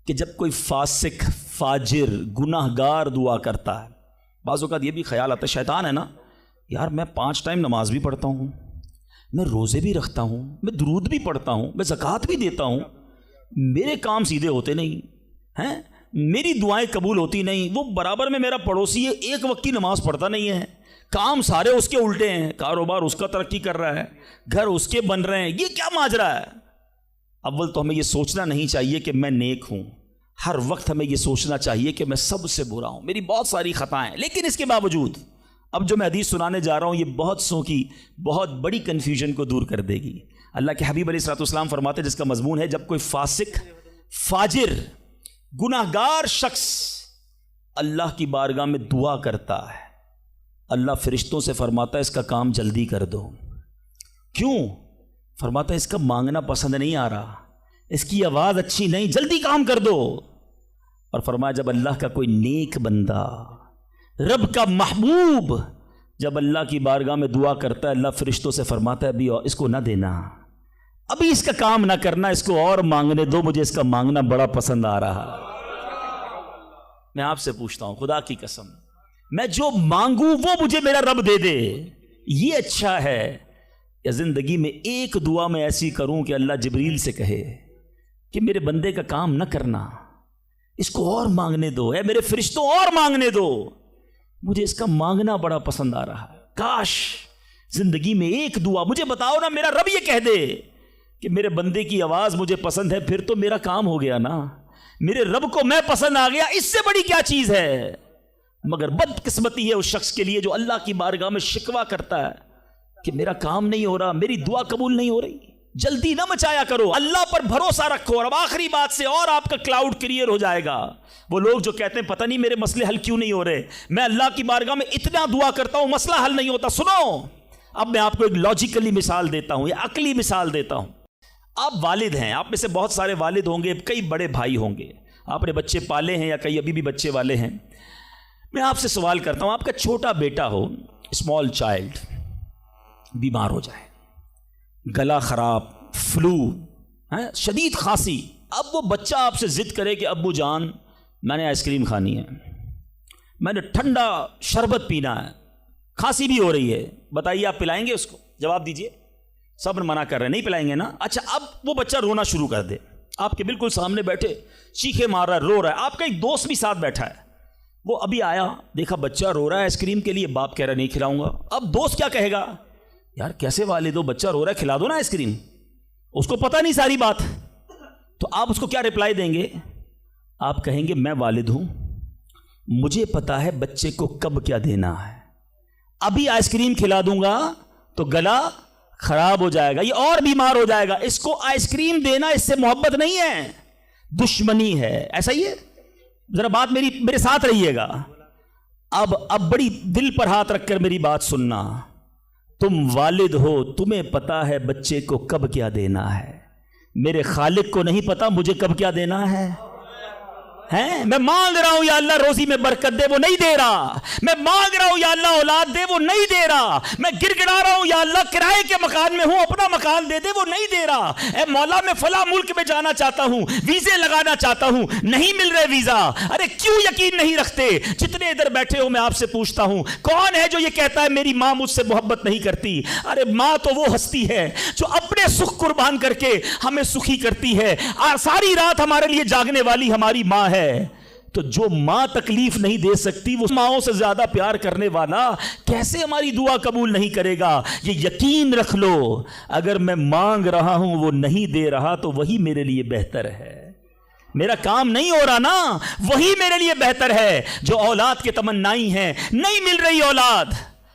کہ جب کوئی فاسق، فاجر، گناہ گار دعا کرتا ہے، بعض اوقات یہ بھی خیال آتا ہے شیطان ہے نا، یار میں 5 ٹائم نماز بھی پڑھتا ہوں، میں روزے بھی رکھتا ہوں، میں درود بھی پڑھتا ہوں، میں زکوٰۃ بھی دیتا ہوں، میرے کام سیدھے ہوتے نہیں ہیں، میری دعائیں قبول ہوتی نہیں. وہ برابر میں میرا پڑوسی ہے، ایک وقت کی نماز پڑھتا نہیں ہے، کام سارے اس کے الٹے ہیں، کاروبار اس کا ترقی کر رہا ہے، گھر اس کے بن رہے ہیں، یہ کیا ماجرا ہے؟ اول تو ہمیں یہ سوچنا نہیں چاہیے کہ میں نیک ہوں، ہر وقت ہمیں یہ سوچنا چاہیے کہ میں سب سے برا ہوں، میری بہت ساری خطائیں. لیکن اس کے باوجود اب جو میں حدیث سنانے جا رہا ہوں یہ بہت سو کی بہت بڑی کنفیوژن کو دور کر دے گی. اللہ کے حبیب علیہ الصلوۃ والسلام فرماتے ہیں جس کا مضمون ہے جب کوئی فاسق، فاجر، گناہ گار شخص اللہ کی بارگاہ میں دعا کرتا ہے، اللہ فرشتوں سے فرماتا ہے اس کا کام جلدی کر دو. کیوں؟ فرماتا ہے اس کا مانگنا پسند نہیں آ رہا، اس کی آواز اچھی نہیں، جلدی کام کر دو. اور فرمایا جب اللہ کا کوئی نیک بندہ، رب کا محبوب جب اللہ کی بارگاہ میں دعا کرتا ہے، اللہ فرشتوں سے فرماتا ہے ابھی اس کو نہ دینا، ابھی اس کا کام نہ کرنا، اس کو اور مانگنے دو، مجھے اس کا مانگنا بڑا پسند آ رہا. میں آپ سے پوچھتا ہوں خدا کی قسم، میں جو مانگوں وہ مجھے میرا رب دے دے، یہ اچھا ہے، یا زندگی میں ایک دعا میں ایسی کروں کہ اللہ جبریل سے کہے کہ میرے بندے کا کام نہ کرنا، اس کو اور مانگنے دو، اے میرے فرشتوں اور مانگنے دو، مجھے اس کا مانگنا بڑا پسند آ رہا ہے. کاش زندگی میں ایک دعا، مجھے بتاؤ نا، میرا رب یہ کہہ دے کہ میرے بندے کی آواز مجھے پسند ہے، پھر تو میرا کام ہو گیا نا، میرے رب کو میں پسند آ گیا، اس سے بڑی کیا چیز ہے. مگر بدقسمتی ہے اس شخص کے لیے جو اللہ کی بارگاہ میں شکوہ کرتا ہے کہ میرا کام نہیں ہو رہا، میری دعا قبول نہیں ہو رہی. جلدی نہ مچایا کرو، اللہ پر بھروسہ رکھو. اور اب آخری بات سے اور آپ کا کلاؤڈ کلیئر ہو جائے گا. وہ لوگ جو کہتے ہیں پتہ نہیں میرے مسئلے حل کیوں نہیں ہو رہے، میں اللہ کی بارگاہ میں اتنا دعا کرتا ہوں مسئلہ حل نہیں ہوتا. سنو، اب میں آپ کو ایک لاجیکلی مثال دیتا ہوں یا عقلی مثال دیتا ہوں. آپ والد ہیں، آپ میں سے بہت سارے والد ہوں گے، کئی بڑے بھائی ہوں گے، آپ نے بچے پالے ہیں یا کئی ابھی بھی بچے والے ہیں. میں آپ سے سوال کرتا ہوں، آپ کا چھوٹا بیٹا ہو، اسمال چائلڈ، بیمار ہو جائے، گلا خراب، فلو، شدید کھانسی. اب وہ بچہ آپ سے ضد کرے کہ ابو جان میں نے آئس کریم کھانی ہے، میں نے ٹھنڈا شربت پینا ہے، کھانسی بھی ہو رہی ہے، بتائیے آپ پلائیں گے اس کو؟ جواب دیجئے. سب منع کر رہے ہیں نہیں پلائیں گے نا. اچھا اب وہ بچہ رونا شروع کر دے، آپ کے بالکل سامنے بیٹھے چیخے مار رہا ہے، رو رہا ہے، آپ کا ایک دوست بھی ساتھ بیٹھا ہے، وہ ابھی آیا، دیکھا بچہ رو رہا ہے آئس کریم کے لیے، باپ کہہ رہا نہیں کھلاؤں گا. اب دوست کیا کہے گا؟ یار کیسے والد ہو، بچہ رو رہا ہے کھلا دو نا آئس کریم. اس کو پتہ نہیں ساری بات. تو آپ اس کو کیا رپلائی دیں گے؟ آپ کہیں گے میں والد ہوں، مجھے پتا ہے بچے کو کب کیا دینا ہے، ابھی آئس کریم کھلا دوں گا تو گلا خراب ہو جائے گا، یہ اور بیمار ہو جائے گا. اس کو آئس کریم دینا اس سے محبت نہیں ہے، دشمنی ہے. ایسا ہی ہے؟ ذرا بات میرے ساتھ رہیے گا. اب بڑی دل پر ہاتھ رکھ کر میری بات سننا. تم والد ہو، تمہیں پتا ہے بچے کو کب کیا دینا ہے، میرے خالق کو نہیں پتا مجھے کب کیا دینا ہے. ہیں؟ میں مانگ رہا ہوں یا اللہ روزی میں برکت دے، وہ نہیں دے رہا۔ میں مانگ رہا ہوں یا اللہ اولاد دے، وہ نہیں دے رہا۔ میں گڑ گڑا رہا ہوں یا اللہ کرائے کے مکان میں ہوں، اپنا مکان دے دے، وہ نہیں دے رہا۔ اے مولا میں فلاں ملک میں جانا چاہتا ہوں، ویزے لگانا چاہتا ہوں، نہیں مل رہے ویزا۔ ارے کیوں یقین نہیں رکھتے؟ جتنے ادھر بیٹھے ہو میں آپ سے پوچھتا ہوں، کون ہے جو یہ کہتا ہے میری ماں مجھ سے محبت نہیں کرتی؟ ارے ماں تو وہ ہستی ہے جو اپنے سکھ قربان کر کے ہمیں سخی کرتی ہے، ساری رات ہمارے لیے جاگنے والی ہماری ماں ہے۔ تو جو ماں تکلیف نہیں دے سکتی، وہ ماؤں سے زیادہ پیار کرنے والا کیسے ہماری دعا قبول نہیں کرے گا؟ یہ یقین رکھ لو، اگر میں مانگ رہا ہوں وہ نہیں دے رہا تو وہی میرے لیے بہتر ہے۔ میرا کام نہیں ہو رہا نا، وہی میرے لیے بہتر ہے۔ جو اولاد کے تمنائی ہیں، نہیں مل رہی اولاد،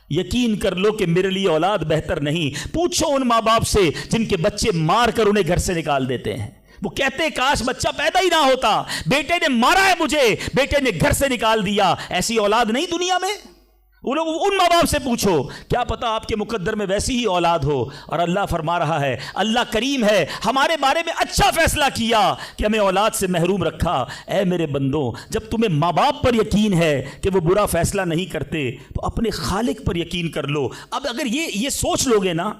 یقین کر لو کہ میرے لیے اولاد بہتر نہیں۔ پوچھو ان ماں باپ سے جن کے بچے مار کر انہیں گھر سے نکال دیتے ہیں، وہ کہتے ہیں کاش بچہ پیدا ہی نہ ہوتا، بیٹے نے مارا ہے مجھے، بیٹے نے گھر سے نکال دیا۔ ایسی اولاد نہیں دنیا میں؟ ان ماں باپ سے پوچھو، کیا پتا آپ کے مقدر میں ویسی ہی اولاد ہو۔ اور اللہ فرما رہا ہے، اللہ کریم ہے، ہمارے بارے میں اچھا فیصلہ کیا کہ ہمیں اولاد سے محروم رکھا۔ اے میرے بندوں، جب تمہیں ماں باپ پر یقین ہے کہ وہ برا فیصلہ نہیں کرتے تو اپنے خالق پر یقین کر لو۔ اب اگر یہ سوچ لو گے نا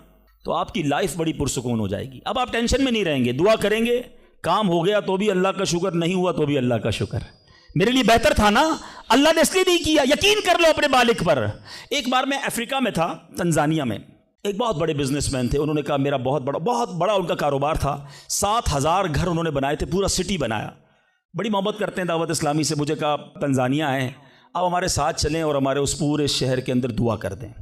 تو آپ کی لائف بڑی پرسکون ہو جائے گی۔ اب آپ ٹینشن میں نہیں رہیں گے، دعا کریں گے، کام ہو گیا تو بھی اللہ کا شکر، نہیں ہوا تو بھی اللہ کا شکر، میرے لیے بہتر تھا نا، اللہ نے اس لیے نہیں کیا۔ یقین کر لو اپنے مالک پر۔ ایک بار میں افریقہ میں تھا، تنزانیہ میں، ایک بہت بڑے بزنس مین تھے، انہوں نے کہا میرا بہت بڑا ان کا کاروبار تھا، 7,000 گھر انہوں نے بنائے تھے، پورا سٹی بنایا، بڑی محبت کرتے ہیں دعوت اسلامی سے۔ مجھے کہا تنزانیہ آئے، اب ہمارے ساتھ چلیں اور ہمارے اس پورے شہر کے اندر دعا کر دیں۔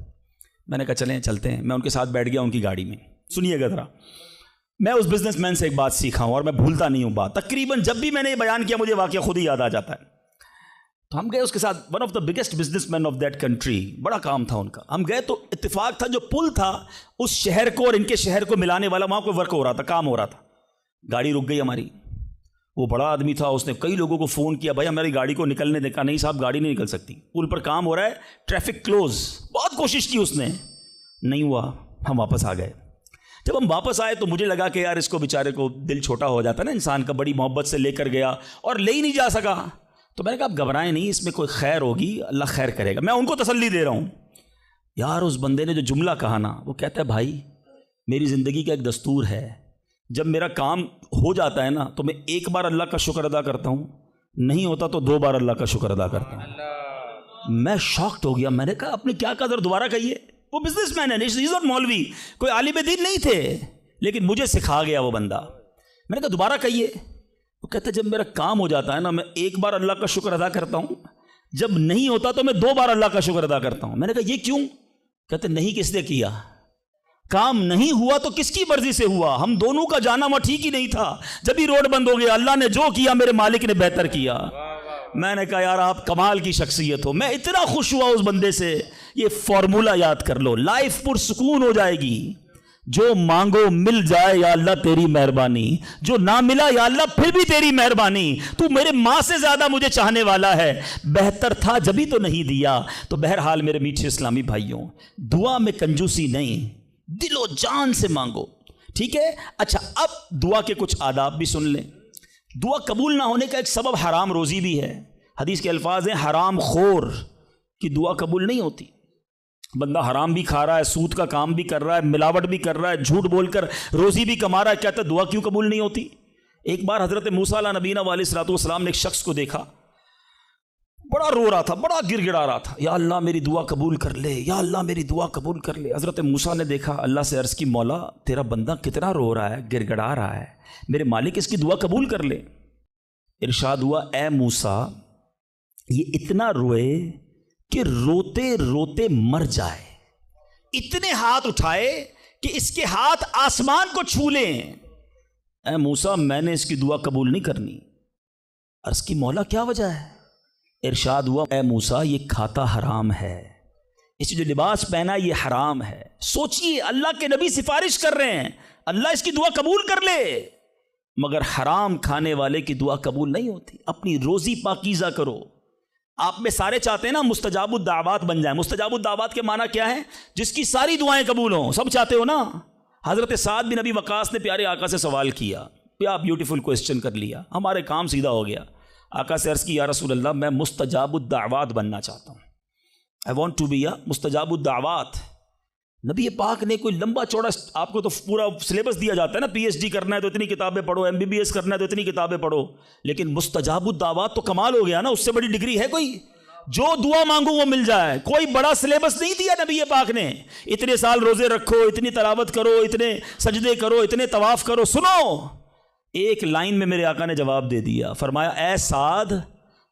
میں نے کہا چلیں چلتے ہیں۔ میں ان کے ساتھ بیٹھ گیا ان کی گاڑی میں۔ سنیے گا ذرا، میں اس بزنس مین سے ایک بات سیکھا ہوں اور میں بھولتا نہیں ہوں بات، تقریباً جب بھی میں نے یہ بیان کیا مجھے واقعہ خود ہی یاد آ جاتا ہے۔ تو ہم گئے اس کے ساتھ، one of the biggest business man of that country, بڑا کام تھا ان کا۔ ہم گئے تو اتفاق تھا جو پل تھا اس شہر کو اور ان کے شہر کو ملانے والا، وہاں کوئی ورک ہو رہا تھا، کام ہو رہا تھا۔ گاڑی رک گئی ہماری، وہ بڑا آدمی تھا، اس نے کئی لوگوں کو فون کیا، بھائی ہماری گاڑی کو نکلنے دے۔ کہا نہیں صاحب گاڑی نہیں نکل سکتی، پل پر کام ہو رہا ہے، ٹریفک کلوز۔ بہت کوشش کی اس نے، نہیں ہوا، ہم واپس آ گئے۔ جب ہم واپس آئے تو مجھے لگا کہ یار اس کو بیچارے کو دل چھوٹا ہو جاتا ہے نا انسان کا، بڑی محبت سے لے کر گیا اور لے ہی نہیں جا سکا۔ تو میں نے کہا آپ گھبرائیں نہیں، اس میں کوئی خیر ہوگی، اللہ خیر کرے گا۔ میں ان کو تسلی دے رہا ہوں۔ یار اس بندے نے جو جملہ کہا نا، وہ کہتا ہے بھائی میری زندگی کا ایک دستور ہے، جب میرا کام ہو جاتا ہے نا تو میں ایک بار اللہ کا شکر ادا کرتا ہوں، نہیں ہوتا تو 2 بار اللہ کا شکر ادا کرتا ہوں۔ میں شاکڈ ہو گیا، میں نے کہا آپ نے کیا کہا، ذرا دوبارہ کہیے۔ وہ بزنس مین ہے، ہی از ناٹ مولوی، کوئی عالم دین نہیں تھے، لیکن مجھے سکھا گیا وہ بندہ۔ میں نے کہا دوبارہ کہیے۔ وہ کہتا ہے جب میرا کام ہو جاتا ہے نا میں ایک بار اللہ کا شکر ادا کرتا ہوں، جب نہیں ہوتا تو میں 2 بار اللہ کا شکر ادا کرتا ہوں۔ میں نے کہا یہ کیوں؟ کہتے نہیں کس نے کیا، کام نہیں ہوا تو کس کی مرضی سے ہوا، ہم دونوں کا جانا وہاں ٹھیک ہی نہیں تھا، جب ہی روڈ بند ہو گیا، اللہ نے جو کیا میرے مالک نے بہتر کیا۔ میں نے کہا یار آپ کمال کی شخصیت ہو، میں اتنا خوش ہوا اس بندے سے۔ یہ فارمولہ یاد کر لو، لائف پرسکون ہو جائے گی۔ جو مانگو مل جائے یا اللہ تیری مہربانی، جو نہ ملا یا اللہ پھر بھی تیری مہربانی، تو میرے ماں سے زیادہ مجھے چاہنے والا ہے، بہتر تھا جبھی تو نہیں دیا۔ تو بہرحال میرے میٹھے اسلامی بھائیوں، دعا میں کنجوسی نہیں، دل و جان سے مانگو، ٹھیک ہے؟ اچھا اب دعا کے کچھ آداب بھی سن لیں۔ دعا قبول نہ ہونے کا ایک سبب حرام روزی بھی ہے۔ حدیث کے الفاظ ہیں حرام خور کی دعا قبول نہیں ہوتی۔ بندہ حرام بھی کھا رہا ہے، سود کا کام بھی کر رہا ہے، ملاوٹ بھی کر رہا ہے، جھوٹ بول کر روزی بھی کما رہا ہے، کہتا ہے دعا کیوں قبول نہیں ہوتی؟ ایک بار حضرت موسیٰ علیہ نبینا علیہ الصلوۃ والسلام نے ایک شخص کو دیکھا، بڑا رو رہا تھا، بڑا گر گڑا رہا تھا، یا اللہ میری دعا قبول کر لے، یا اللہ میری دعا قبول کر لے۔ حضرت موسیٰ نے دیکھا، اللہ سے عرض کی مولا تیرا بندہ کتنا رو رہا ہے، گر گڑا رہا ہے، میرے مالک اس کی دعا قبول کر لے۔ ارشاد ہوا اے موسیٰ یہ اتنا روئے کہ روتے روتے مر جائے، اتنے ہاتھ اٹھائے کہ اس کے ہاتھ آسمان کو چھو لیں۔ اے موسیٰ میں نے اس کی دعا قبول نہیں کرنی۔ عرض کی مولا کیا وجہ ہے؟ ارشاد ہوا اے موسیٰ یہ کھاتا حرام ہے، اس جو لباس پہنا یہ حرام ہے۔ سوچئے اللہ کے نبی سفارش کر رہے ہیں اللہ اس کی دعا قبول کر لے، مگر حرام کھانے والے کی دعا قبول نہیں ہوتی۔ اپنی روزی پاکیزہ کرو۔ آپ میں سارے چاہتے ہیں نا مستجاب الدعوات بن جائیں۔ مستجاب الدعوات کے معنی کیا ہے؟ جس کی ساری دعائیں قبول ہوں، سب چاہتے ہو نا۔ حضرت سعد بن ابی وقاص نے پیارے آقا سے سوال کیا، کیا بیوٹیفل کوسچن کر لیا، ہمارے کام سیدھا ہو گیا۔ آقا سے عرض کی یا رسول اللہ میں مستجاب الدعوات بننا چاہتا ہوں، آئی وانٹ ٹو بی اے مستجاب الدعوات۔ نبی پاک نے کوئی لمبا چوڑا، آپ کو تو پورا سلیبس دیا جاتا ہے نا، پی ایچ ڈی کرنا ہے تو اتنی کتابیں پڑھو، ایم بی بی ایس کرنا ہے تو اتنی کتابیں پڑھو، لیکن مستجاب الدعوات تو کمال ہو گیا نا، اس سے بڑی ڈگری ہے کوئی؟ جو دعا مانگو وہ مل جائے، کوئی بڑا سلیبس نہیں دیا نبی پاک نے، اتنے سال روزے رکھو، اتنی تلاوت کرو، اتنے سجدے کرو، اتنے طواف کرو۔ سنو، ایک لائن میں میرے آقا نے جواب دے دیا، فرمایا اے سعد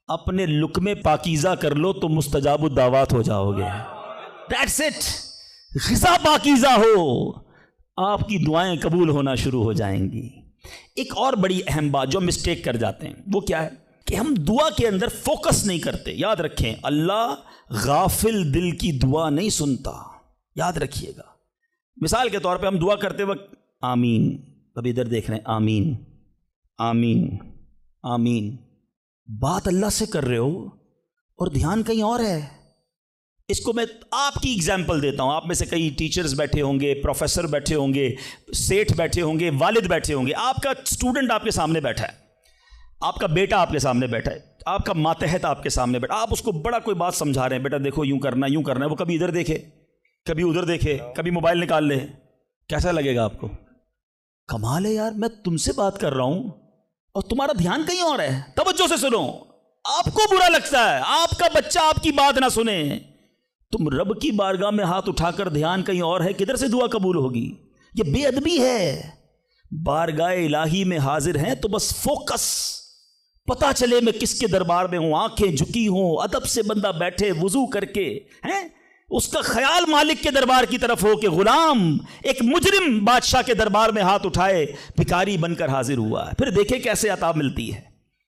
اپنے لقمے پاکیزہ کر لو تو مستجاب الدعوات ہو جاؤ گے۔ دیٹس اٹ، غذا پاکیزہ ہو، آپ کی دعائیں قبول ہونا شروع ہو جائیں گی۔ ایک اور بڑی اہم بات جو مسٹیک کر جاتے ہیں وہ کیا ہے کہ ہم دعا کے اندر فوکس نہیں کرتے۔ یاد رکھیں، اللہ غافل دل کی دعا نہیں سنتا، یاد رکھیے گا۔ مثال کے طور پہ ہم دعا کرتے وقت آمین، ابھی ادھر دیکھ رہے ہیں، آمین آمین آمین، بات اللہ سے کر رہے ہو اور دھیان کہیں اور ہے۔ اس کو میں آپ کی اگزامپل دیتا ہوں، آپ میں سے کئی ٹیچرز بیٹھے ہوں گے، پروفیسر بیٹھے ہوں گے، سیٹھ بیٹھے ہوں گے، والد بیٹھے ہوں گے، آپ کا اسٹوڈنٹ آپ کے سامنے بیٹھا ہے، آپ کا بیٹا آپ کے سامنے بیٹھا ہے، آپ کا ماتحت آپ کے سامنے بیٹھا، آپ اس کو بڑا کوئی بات سمجھا رہے ہیں، بیٹا دیکھو یوں کرنا یوں کرنا ہے، وہ کبھی ادھر دیکھے کبھی ادھر دیکھے، کبھی موبائل نکال لے، کیسا لگے گا آپ کو؟ کمال ہے یار، میں تم سے بات کر رہا ہوں اور تمہارا دھیان کہیں اور ہے۔ توجہ سے سنو، آپ کو برا لگتا ہے آپ کا بچہ آپ کی بات نہ سنے، تم رب کی بارگاہ میں ہاتھ اٹھا کر دھیان کہیں اور ہے، کدھر سے دعا قبول ہوگی؟ یہ بے ادبی ہے۔ بارگاہ الہی میں حاضر ہیں تو بس فوکس، پتہ چلے میں کس کے دربار میں ہوں، آنکھیں جھکی ہوں، ادب سے بندہ بیٹھے وضو کر کے، ہیں اس کا خیال مالک کے دربار کی طرف ہو کہ غلام ایک مجرم بادشاہ کے دربار میں ہاتھ اٹھائے بھکاری بن کر حاضر ہوا ہے، پھر دیکھیں کیسے عطا ملتی ہے۔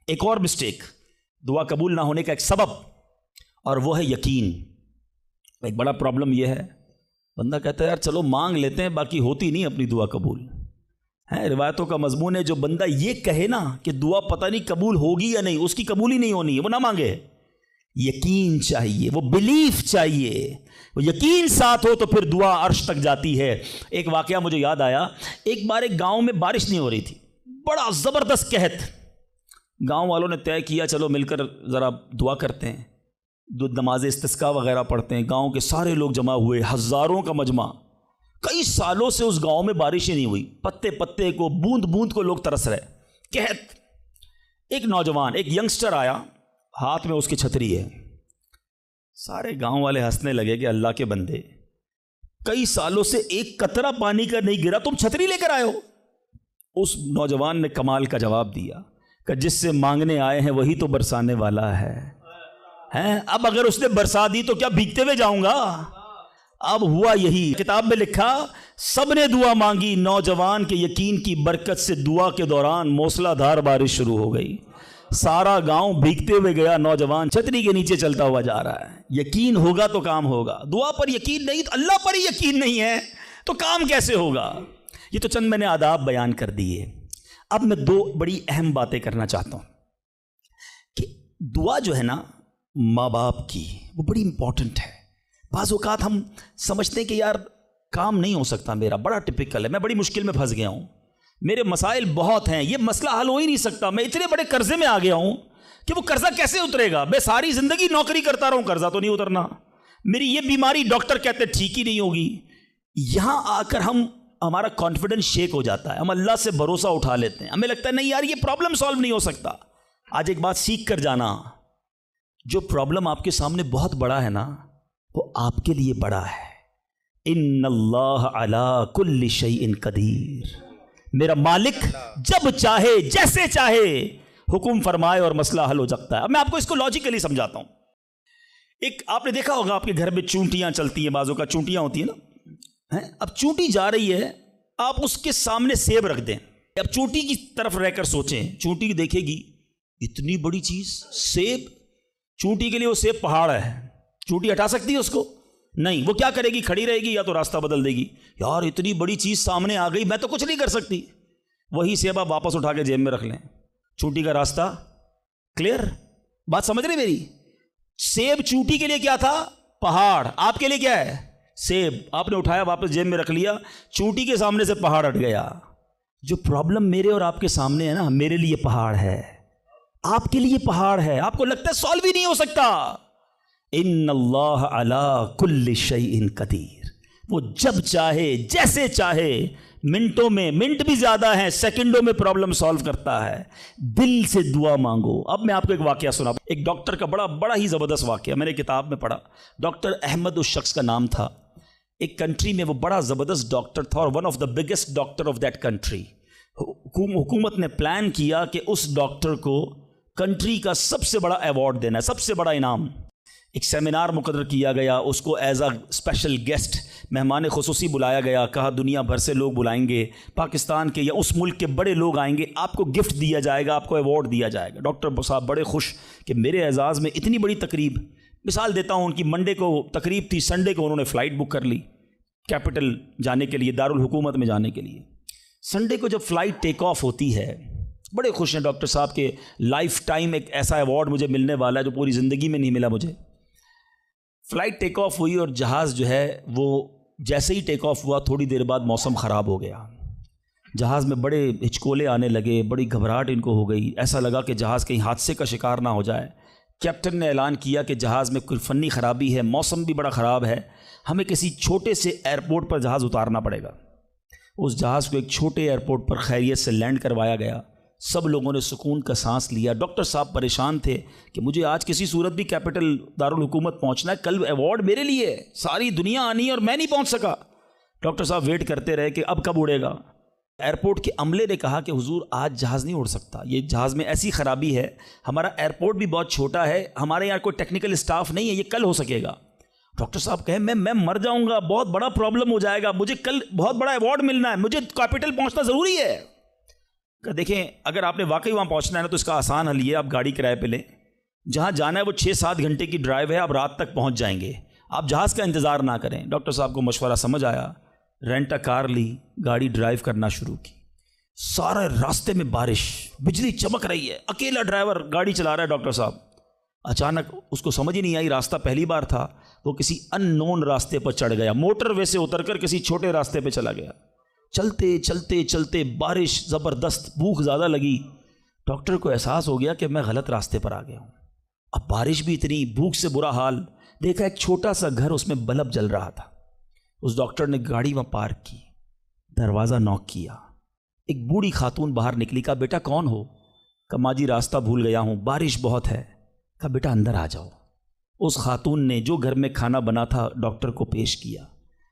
ایک اور مسٹیک دعا قبول نہ ہونے کا ایک سبب، اور وہ ہے یقین۔ ایک بڑا پرابلم یہ ہے، بندہ کہتا ہے یار چلو مانگ لیتے ہیں، باقی ہوتی نہیں اپنی دعا قبول ہے۔ روایتوں کا مضمون ہے جو بندہ یہ کہے نا کہ دعا پتہ نہیں قبول ہوگی یا نہیں، اس کی قبول ہی نہیں ہونی ہے، وہ نہ مانگے۔ یقین چاہیے، وہ بلیف چاہیے، وہ یقین ساتھ ہو تو پھر دعا عرش تک جاتی ہے۔ ایک واقعہ مجھے یاد آیا، ایک بار ایک گاؤں میں بارش نہیں ہو رہی تھی، بڑا زبردست قحط، گاؤں والوں نے طے کیا چلو مل کر ذرا دعا کرتے ہیں، نماز استسقاء وغیرہ پڑھتے ہیں۔ گاؤں کے سارے لوگ جمع ہوئے، ہزاروں کا مجمع، کئی سالوں سے اس گاؤں میں بارش ہی نہیں ہوئی، پتے پتے کو، بوند بوند کو لوگ ترس رہے، قحط۔ ایک نوجوان، ایک ینگسٹر آیا، ہاتھ میں اس کی چھتری ہے، سارے گاؤں والے ہنسنے لگے کہ اللہ کے بندے، کئی سالوں سے ایک قطرہ پانی کا نہیں گرا، تم چھتری لے کر آئے ہو۔ اس نوجوان نے کمال کا جواب دیا کہ جس سے مانگنے آئے ہیں وہی تو برسانے والا ہے۔ اب اگر اس نے برسا دی تو کیا بھیگتے ہوئے جاؤں گا؟ اب ہوا یہی، کتاب میں لکھا سب نے دعا مانگی، نوجوان کے یقین کی برکت سے دعا کے دوران موسلا دھار بارش شروع ہو گئی، سارا گاؤں بھیگتے ہوئے گیا، نوجوان چھتری کے نیچے چلتا ہوا جا رہا ہے۔ یقین ہوگا تو کام ہوگا، دعا پر یقین نہیں، اللہ پر ہی یقین نہیں ہے تو کام کیسے ہوگا؟ یہ تو چند میں نے آداب بیان کر دیے۔ اب میں دو بڑی اہم باتیں کرنا چاہتا ہوں کہ دعا جو ہے نا ماں باپ کی، وہ بڑی امپورٹنٹ ہے۔ بعض اوقات ہم سمجھتے ہیں کہ یار کام نہیں ہو سکتا میرا، بڑا ٹپیکل ہے، میں بڑی مشکل میں پھنس گیا ہوں، میرے مسائل بہت ہیں، یہ مسئلہ حل ہو ہی نہیں سکتا، میں اتنے بڑے قرضے میں آ گیا ہوں کہ وہ قرضہ کیسے اترے گا؟ میں ساری زندگی نوکری کرتا رہوں، قرضہ تو نہیں اترنا، میری یہ بیماری ڈاکٹر کہتے ٹھیک ہی نہیں ہوگی۔ یہاں آ کر ہمارا کانفیڈنس شیک ہو جاتا ہے، ہم اللہ سے بھروسہ اٹھا لیتے ہیں، ہمیں لگتا ہے نہیں یار یہ پرابلم سالو نہیں ہو سکتا۔ آج ایک بات سیکھ کر جانا، جو پرابلم آپ کے سامنے بہت بڑا ہے نا وہ آپ کے لیے بڑا ہے۔ ان اللہ علی کل شیء قدیر، میرا مالک جب چاہے جیسے چاہے حکم فرمائے اور مسئلہ حل ہو سکتا ہے۔ اب میں آپ کو اس کو لاجیکلی سمجھاتا ہوں۔ ایک آپ نے دیکھا ہوگا آپ کے گھر میں چونٹیاں چلتی ہیں، بعضوں کا چونٹیاں ہوتی ہیں نا، اب چونٹی جا رہی ہے، آپ اس کے سامنے سیب رکھ دیں، اب چونٹی کی طرف رہ کر سوچیں، چونٹی دیکھے گی اتنی بڑی چیز سیب، چونٹی کے لیے وہ سیب پہاڑ ہے، چونٹی ہٹا سکتی ہے اس کو؟ نہیں، وہ کیا کرے گی؟ کھڑی رہے گی یا تو راستہ بدل دے گی، یار اتنی بڑی چیز سامنے آ گئی میں تو کچھ نہیں کر سکتی، وہی سیب آپ واپس اٹھا کے جیب میں رکھ لیں، چونٹی کا راستہ کلیئر۔ بات سمجھ رہے میری؟ سیب چونٹی کے لیے کیا تھا؟ پہاڑ، آپ کے لیے کیا ہے؟ سیب، آپ نے اٹھایا واپس جیب میں رکھ لیا، چونٹی کے سامنے سے پہاڑ ہٹ گیا۔ جو پرابلم میرے اور آپ کے سامنے ہے نا، میرے لیے پہاڑ ہے، آپ کے لیے پہاڑ ہے، آپ کو لگتا ہے سالو ہی نہیں ہو سکتا. ان اللہ علی کل شیء قدیر. وہ جب چاہے جیسے چاہے، منٹوں میں، منٹ بھی زیادہ ہیں، سیکنڈوں میں پرابلم سالو کرتا ہے. دل سے دعا مانگو. اب میں آپ کو ایک واقعہ سنا، ایک ڈاکٹر کا بڑا ہی زبردست واقعہ میں نے کتاب میں پڑھا. ڈاکٹر احمد اس شخص کا نام تھا. ایک کنٹری میں وہ بڑا زبردست ڈاکٹر تھا اور one of the biggest doctor of that country. حکومت نے پلان کیا کہ اس ڈاکٹر کو کنٹری کا سب سے بڑا ایوارڈ دینا ہے، سب سے بڑا انعام. ایک سیمینار مقرر کیا گیا، اس کو ایز اے اسپیشل گیسٹ مہمان خصوصی بلایا گیا. کہا دنیا بھر سے لوگ بلائیں گے، پاکستان کے یا اس ملک کے بڑے لوگ آئیں گے، آپ کو گفٹ دیا جائے گا، آپ کو ایوارڈ دیا جائے گا. ڈاکٹر صاحب بڑے خوش کہ میرے اعزاز میں اتنی بڑی تقریب. مثال دیتا ہوں، ان کی منڈے کو تقریب تھی، سنڈے کو انہوں نے فلائٹ بک کر لی کیپٹل جانے کے لیے، دارالحکومت میں جانے کے لیے. سنڈے کو جب فلائٹ ٹیک آف ہوتی ہے، بڑے خوش ہیں ڈاکٹر صاحب کہ لائف ٹائم ایک ایسا ایوارڈ مجھے ملنے والا ہے جو پوری زندگی میں نہیں ملا مجھے. فلائٹ ٹیک آف ہوئی اور جہاز جو ہے وہ جیسے ہی ٹیک آف ہوا تھوڑی دیر بعد موسم خراب ہو گیا. جہاز میں بڑے ہچکولے آنے لگے، بڑی گھبراہٹ ان کو ہو گئی. ایسا لگا کہ جہاز کہیں حادثے کا شکار نہ ہو جائے. کیپٹن نے اعلان کیا کہ جہاز میں کوئی فنی خرابی ہے، موسم بھی بڑا خراب ہے، ہمیں کسی چھوٹے سے ایئرپورٹ پر جہاز اتارنا پڑے گا. اس جہاز کو ایک چھوٹے ایئرپورٹ پر خیریت سے لینڈ کروایا گیا. سب لوگوں نے سکون کا سانس لیا. ڈاکٹر صاحب پریشان تھے کہ مجھے آج کسی صورت بھی کیپٹل دارالحکومت پہنچنا ہے، کل ایوارڈ میرے لیے ہے، ساری دنیا آنی ہے اور میں نہیں پہنچ سکا. ڈاکٹر صاحب ویٹ کرتے رہے کہ اب کب اڑے گا. ایئرپورٹ کے عملے نے کہا کہ حضور آج جہاز نہیں اڑ سکتا، یہ جہاز میں ایسی خرابی ہے، ہمارا ایئرپورٹ بھی بہت چھوٹا ہے، ہمارے یہاں کوئی ٹیکنیکل اسٹاف نہیں ہے، یہ کل ہو سکے گا. ڈاکٹر صاحب کہیں میں مر جاؤں گا، بہت بڑا پرابلم ہو جائے گا، مجھے کل بہت بڑا ایوارڈ ملنا ہے، مجھے کیپٹل پہنچنا ضروری ہے. کہ دیکھیں اگر آپ نے واقعی وہاں پہنچنا ہے نا تو اس کا آسان حل یہ، آپ گاڑی کرائے پہ لیں، جہاں جانا ہے وہ 6-7 گھنٹے کی ڈرائیو ہے، آپ رات تک پہنچ جائیں گے، آپ جہاز کا انتظار نہ کریں. ڈاکٹر صاحب کو مشورہ سمجھ آیا، رینٹ ا کار لی، گاڑی ڈرائیو کرنا شروع کی. سارے راستے میں بارش، بجلی چمک رہی ہے، اکیلا ڈرائیور گاڑی چلا رہا ہے. ڈاکٹر صاحب اچانک اس کو سمجھ ہی نہیں آئی، راستہ پہلی بار تھا، وہ کسی ان نون راستے پر چڑھ گیا، موٹر وے سے اتر کر کسی چھوٹے راستے پہ چلا گیا. چلتے چلتے چلتے بارش زبردست، بھوک زیادہ لگی. ڈاکٹر کو احساس ہو گیا کہ میں غلط راستے پر آ گیا ہوں. اب بارش بھی اتنی، بھوک سے برا حال. دیکھا ایک چھوٹا سا گھر، اس میں بلب جل رہا تھا. اس ڈاکٹر نے گاڑی وہاں پارک کی، دروازہ نوک کیا. ایک بوڑھی خاتون باہر نکلی. کہا بیٹا کون ہو؟ کہا ماں جی راستہ بھول گیا ہوں، بارش بہت ہے. کہا بیٹا اندر آ جاؤ. اس خاتون نے جو گھر میں کھانا بنا تھا ڈاکٹر کو پیش کیا.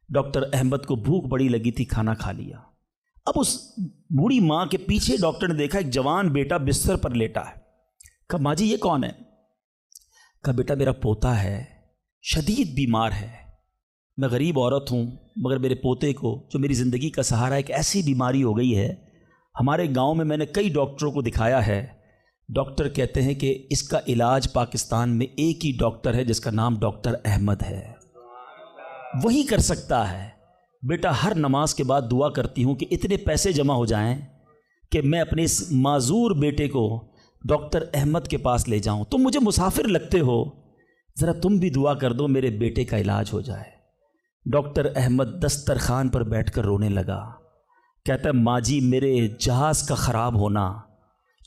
ڈاکٹر احمد کو بھوک بڑی لگی تھی، کھانا کھا لیا. اب اس بوڑھی ماں کے پیچھے ڈاکٹر نے دیکھا ایک جوان بیٹا بستر پر لیٹا ہے. کہا ماں جی یہ کون ہے؟ کہا بیٹا میرا پوتا ہے، شدید بیمار ہے، میں غریب عورت ہوں مگر میرے پوتے کو جو میری زندگی کا سہارا ہے، ایک ایسی بیماری ہو گئی ہے، ہمارے گاؤں میں نے کئی ڈاکٹروں کو دکھایا ہے، ڈاکٹر کہتے ہیں کہ اس کا علاج پاکستان میں ایک ہی ڈاکٹر ہے جس کا نام ڈاکٹر احمد ہے، وہی کر سکتا ہے. بیٹا ہر نماز کے بعد دعا کرتی ہوں کہ اتنے پیسے جمع ہو جائیں کہ میں اپنے اس معذور بیٹے کو ڈاکٹر احمد کے پاس لے جاؤں. تم مجھے مسافر لگتے ہو، ذرا تم بھی دعا کر دو میرے بیٹے کا علاج ہو جائے. ڈاکٹر احمد دسترخوان پر بیٹھ کر رونے لگا. کہتا ہے ماں جی میرے جہاز کا خراب ہونا،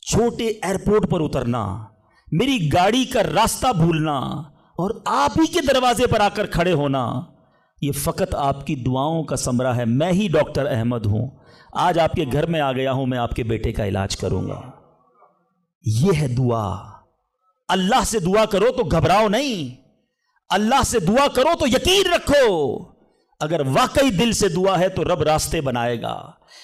چھوٹے ایئرپورٹ پر اترنا، میری گاڑی کا راستہ بھولنا اور آپ ہی کے دروازے پر آ کر کھڑے ہونا، یہ فقط آپ کی دعاؤں کا ثمرہ ہے. میں ہی ڈاکٹر احمد ہوں، آج آپ کے گھر میں آ گیا ہوں، میں آپ کے بیٹے کا علاج کروں گا. یہ ہے دعا. اللہ سے دعا کرو تو گھبراؤ نہیں، اللہ سے دعا کرو تو یقین رکھو، اگر واقعی دل سے دعا ہے تو رب راستے بنائے گا،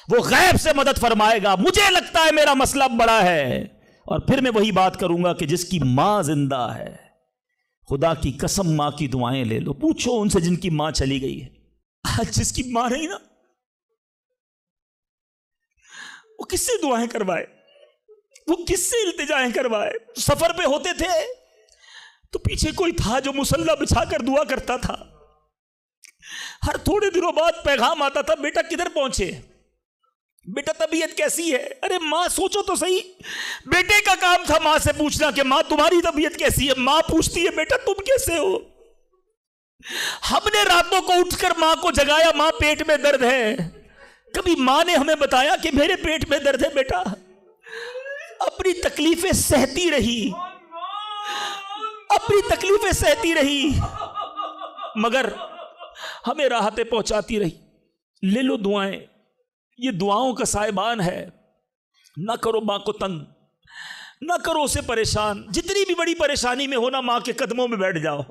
وہ غیب سے مدد فرمائے گا. مجھے لگتا ہے میرا مسئلہ بڑا ہے، اور پھر میں وہی بات کروں گا کہ جس کی ماں زندہ ہے، خدا کی قسم ماں کی دعائیں لے لو، پوچھو ان سے جن کی ماں چلی گئی ہے. آج جس کی ماں نہیں نا، وہ کس سے دعائیں کروائے، وہ کس سے التجائیں کروائے. سفر پہ ہوتے تھے تو پیچھے کوئی تھا جو مصلی بچھا کر دعا کرتا تھا. ہر تھوڑے دنوں بعد پیغام آتا تھا بیٹا کدھر پہنچے، بیٹا طبیعت کیسی ہے. ارے ماں سوچو تو صحیح، بیٹے کا کام تھا ماں سے پوچھنا کہ ماں تمہاری طبیعت کیسی ہے. ماں پوچھتی ہے بیٹا تم کیسے ہو. ہم نے راتوں کو اٹھ کر ماں کو جگایا، ماں پیٹ میں درد ہے. کبھی ماں نے ہمیں بتایا کہ میرے پیٹ میں درد ہے بیٹا. اپنی اپنی تکلیفیں سہتی رہی، اپنی تکلیفیں سہتی رہی، مگر ہمیں راحتیں پہنچاتی رہی۔ لے لو دعائیں، یہ دعاؤں کا سائبان ہے۔ نہ کرو ماں کو تنگ، نہ کرو اسے پریشان۔ جتنی بھی بڑی پریشانی میں ہونا، ماں کے قدموں میں بیٹھ جاؤ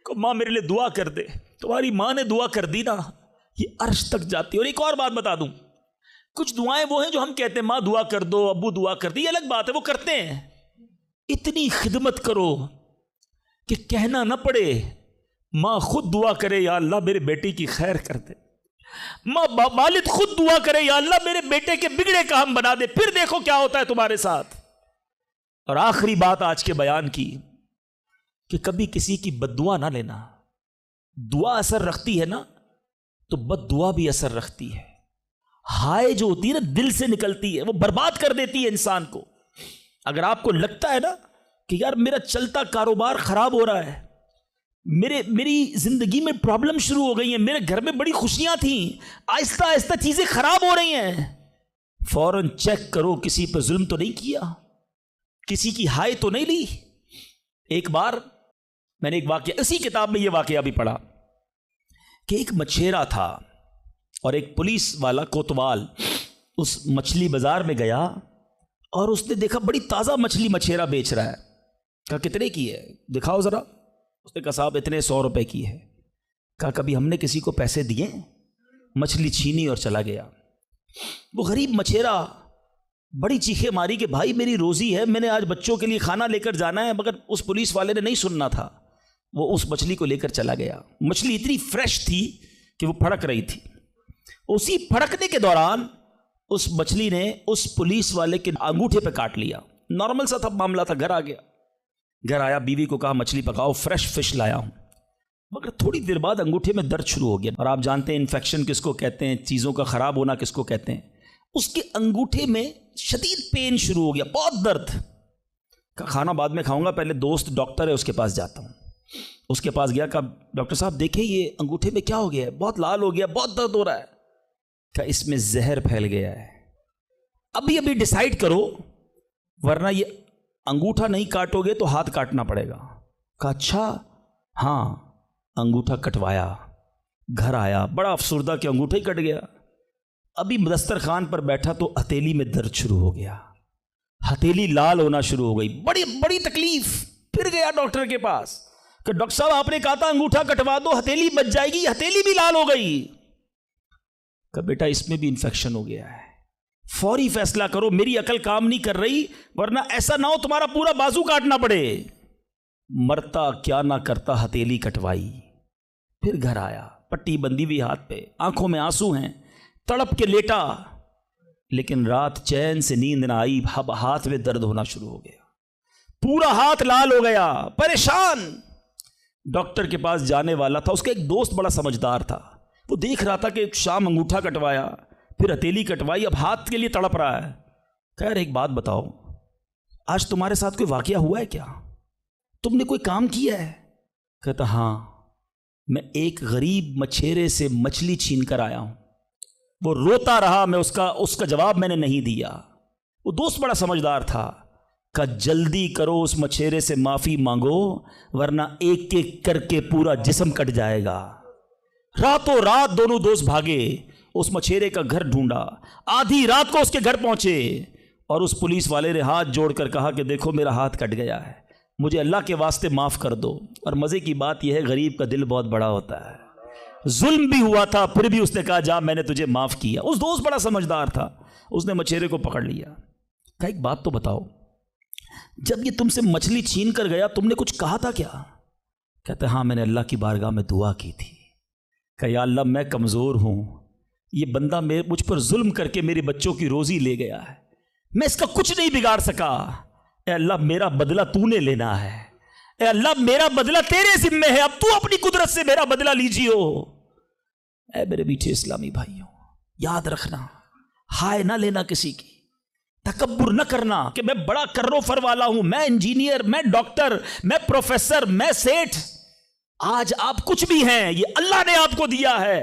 کہ ماں میرے لیے دعا کر دے۔ تمہاری ماں نے دعا کر دی نا، یہ عرش تک جاتی ہے۔ اور ایک اور بات بتا دوں، کچھ دعائیں وہ ہیں جو ہم کہتے ہیں ماں دعا کر دو، ابو دعا کر دی، یہ الگ بات ہے، وہ کرتے ہیں۔ اتنی خدمت کرو کہ کہنا نہ پڑے، ماں خود دعا کرے یا اللہ میرے بیٹی کی خیر کر دے، ماں والد خود دعا کرے یا اللہ میرے بیٹے کے بگڑے کام بنا دے، پھر دیکھو کیا ہوتا ہے تمہارے ساتھ۔ اور آخری بات آج کے بیان کی کہ کبھی کسی کی بد دعا نہ لینا۔ دعا اثر رکھتی ہے نا تو بد دعا بھی اثر رکھتی ہے۔ ہائے جو ہوتی ہے نا دل سے نکلتی ہے، وہ برباد کر دیتی ہے انسان کو۔ اگر آپ کو لگتا ہے نا کہ یار میرا چلتا کاروبار خراب ہو رہا ہے، میری زندگی میں پرابلم شروع ہو گئی ہیں، میرے گھر میں بڑی خوشیاں تھیں، آہستہ آہستہ چیزیں خراب ہو رہی ہیں، فوراً چیک کرو کسی پر ظلم تو نہیں کیا، کسی کی ہائے تو نہیں لی۔ ایک بار میں نے ایک واقعہ، اسی کتاب میں یہ واقعہ بھی پڑھا کہ ایک مچھیرا تھا اور ایک پولیس والا کوتوال اس مچھلی بازار میں گیا اور اس نے دیکھا بڑی تازہ مچھلی مچھیرا بیچ رہا ہے۔ کہا کتنے کی ہے دکھاؤ ذرا۔ اس نے کہا صاحب اتنے 100 روپے کی ہے۔ کہا کبھی ہم نے کسی کو پیسے دیے؟ مچھلی چھینی اور چلا گیا۔ وہ غریب مچھیرا بڑی چیخیں ماری کہ بھائی میری روزی ہے، میں نے آج بچوں کے لیے کھانا لے کر جانا ہے، مگر اس پولیس والے نے نہیں سننا تھا، وہ اس مچھلی کو لے کر چلا گیا۔ مچھلی اتنی فریش تھی کہ وہ پھڑک رہی تھی۔ اسی پھڑکنے کے دوران اس مچھلی نے اس پولیس والے کے انگوٹھے پہ کاٹ لیا۔ نارمل سا تھا معاملہ تھا۔ گھر آ گیا، گھر آیا، بیوی کو کہا مچھلی پکاؤ، فریش فش لایا ہوں، مگر تھوڑی دیر بعد انگوٹھے میں درد شروع ہو گیا۔ اور آپ جانتے ہیں انفیکشن کس کو کہتے ہیں، چیزوں کا خراب ہونا کس کو کہتے ہیں۔ اس کے انگوٹھے میں شدید پین شروع ہو گیا، بہت درد۔ کہا کھانا بعد میں کھاؤں گا، پہلے دوست ڈاکٹر ہے اس کے پاس جاتا ہوں۔ اس کے پاس گیا، کہا ڈاکٹر صاحب دیکھیں یہ انگوٹھے میں کیا ہو گیا ہے، بہت لال ہو گیا، بہت درد ہو رہا ہے۔ کہا اس میں زہر پھیل گیا ہے، ابھی ابھی ڈیسائیڈ کرو ورنہ یہ انگوٹھا نہیں کاٹو گے تو ہاتھ کاٹنا پڑے گا۔ کہا اچھا ہاں۔ انگوٹھا کٹوایا، گھر آیا، بڑا افسردہ کہ انگوٹھا ہی کٹ گیا۔ ابھی دسترخوان پر بیٹھا تو ہتھیلی میں درد شروع ہو گیا، ہتھیلی لال ہونا شروع ہو گئی، بڑی بڑی تکلیف۔ پھر گیا ڈاکٹر کے پاس کہ ڈاکٹر صاحب آپ نے کہا تھا انگوٹھا کٹوا دو ہتھیلی بچ جائے گی، ہتھیلی بھی لال ہو گئی۔ کہ بیٹا اس میں بھی انفیکشن ہو گیا ہے، فوری فیصلہ کرو، میری عقل کام نہیں کر رہی، ورنہ ایسا نہ ہو تمہارا پورا بازو کاٹنا پڑے۔ مرتا کیا نہ کرتا، ہتھیلی کٹوائی، پھر گھر آیا، پٹی بندی ہوئی ہاتھ پہ، آنکھوں میں آنسو ہیں، تڑپ کے لیٹا، لیکن رات چین سے نیند نہ آئی، ہاتھ میں درد ہونا شروع ہو گیا، پورا ہاتھ لال ہو گیا، پریشان۔ ڈاکٹر کے پاس جانے والا تھا، اس کا ایک دوست بڑا سمجھدار تھا، وہ دیکھ رہا تھا کہ شام انگوٹھا کٹوایا، پھر ہتھیلی کٹوائی، اب ہاتھ کے لیے تڑپ رہا ہے۔ کہہ رہے ایک بات بتاؤ، آج تمہارے ساتھ کوئی واقعہ ہوا ہے کیا؟ تم نے کوئی کام کیا ہے؟ کہتا ہاں، میں ایک غریب مچھیرے سے مچھلی چھین کر آیا ہوں، وہ روتا رہا، میں اس کا جواب میں نے نہیں دیا۔ وہ دوست بڑا سمجھدار تھا، کہ جلدی کرو اس مچھیرے سے معافی مانگو ورنہ ایک ایک کر کے پورا جسم کٹ جائے گا۔ راتوں رات دونوں دوست بھاگے، اس مچھیرے کا گھر ڈھونڈا، آدھی رات کو اس کے گھر پہنچے، اور اس پولیس والے نے ہاتھ جوڑ کر کہا کہ دیکھو میرا ہاتھ کٹ گیا ہے، مجھے اللہ کے واسطے معاف کر دو۔ اور مزے کی بات یہ ہے غریب کا دل بہت بڑا ہوتا ہے، ظلم بھی ہوا تھا پھر بھی اس نے کہا جا میں نے تجھے معاف کیا۔ اس دوست بڑا سمجھدار تھا، اس نے مچھیرے کو پکڑ لیا، کہا ایک بات تو بتاؤ، جب یہ تم سے مچھلی چھین کر گیا تم نے کچھ کہا تھا کیا؟ کہتے ہاں میں نے اللہ کی بارگاہ میں دعا کی تھی کہ یا اللہ میں کمزور ہوں، یہ بندہ مجھ پر ظلم کر کے میرے بچوں کی روزی لے گیا ہے، میں اس کا کچھ نہیں بگاڑ سکا، اے اللہ میرا بدلہ تو نے لینا ہے، اے اللہ میرا بدلہ تیرے ذمہ ہے، اب تو اپنی قدرت سے میرا بدلہ لیجیو۔ اے میرے میٹھے اسلامی بھائیوں، یاد رکھنا، ہائے نہ لینا کسی کی، تکبر نہ کرنا کہ میں بڑا کرو فر والا ہوں، میں انجینئر، میں ڈاکٹر، میں پروفیسر، میں سیٹھ۔ آج آپ کچھ بھی ہیں، یہ اللہ نے آپ کو دیا ہے۔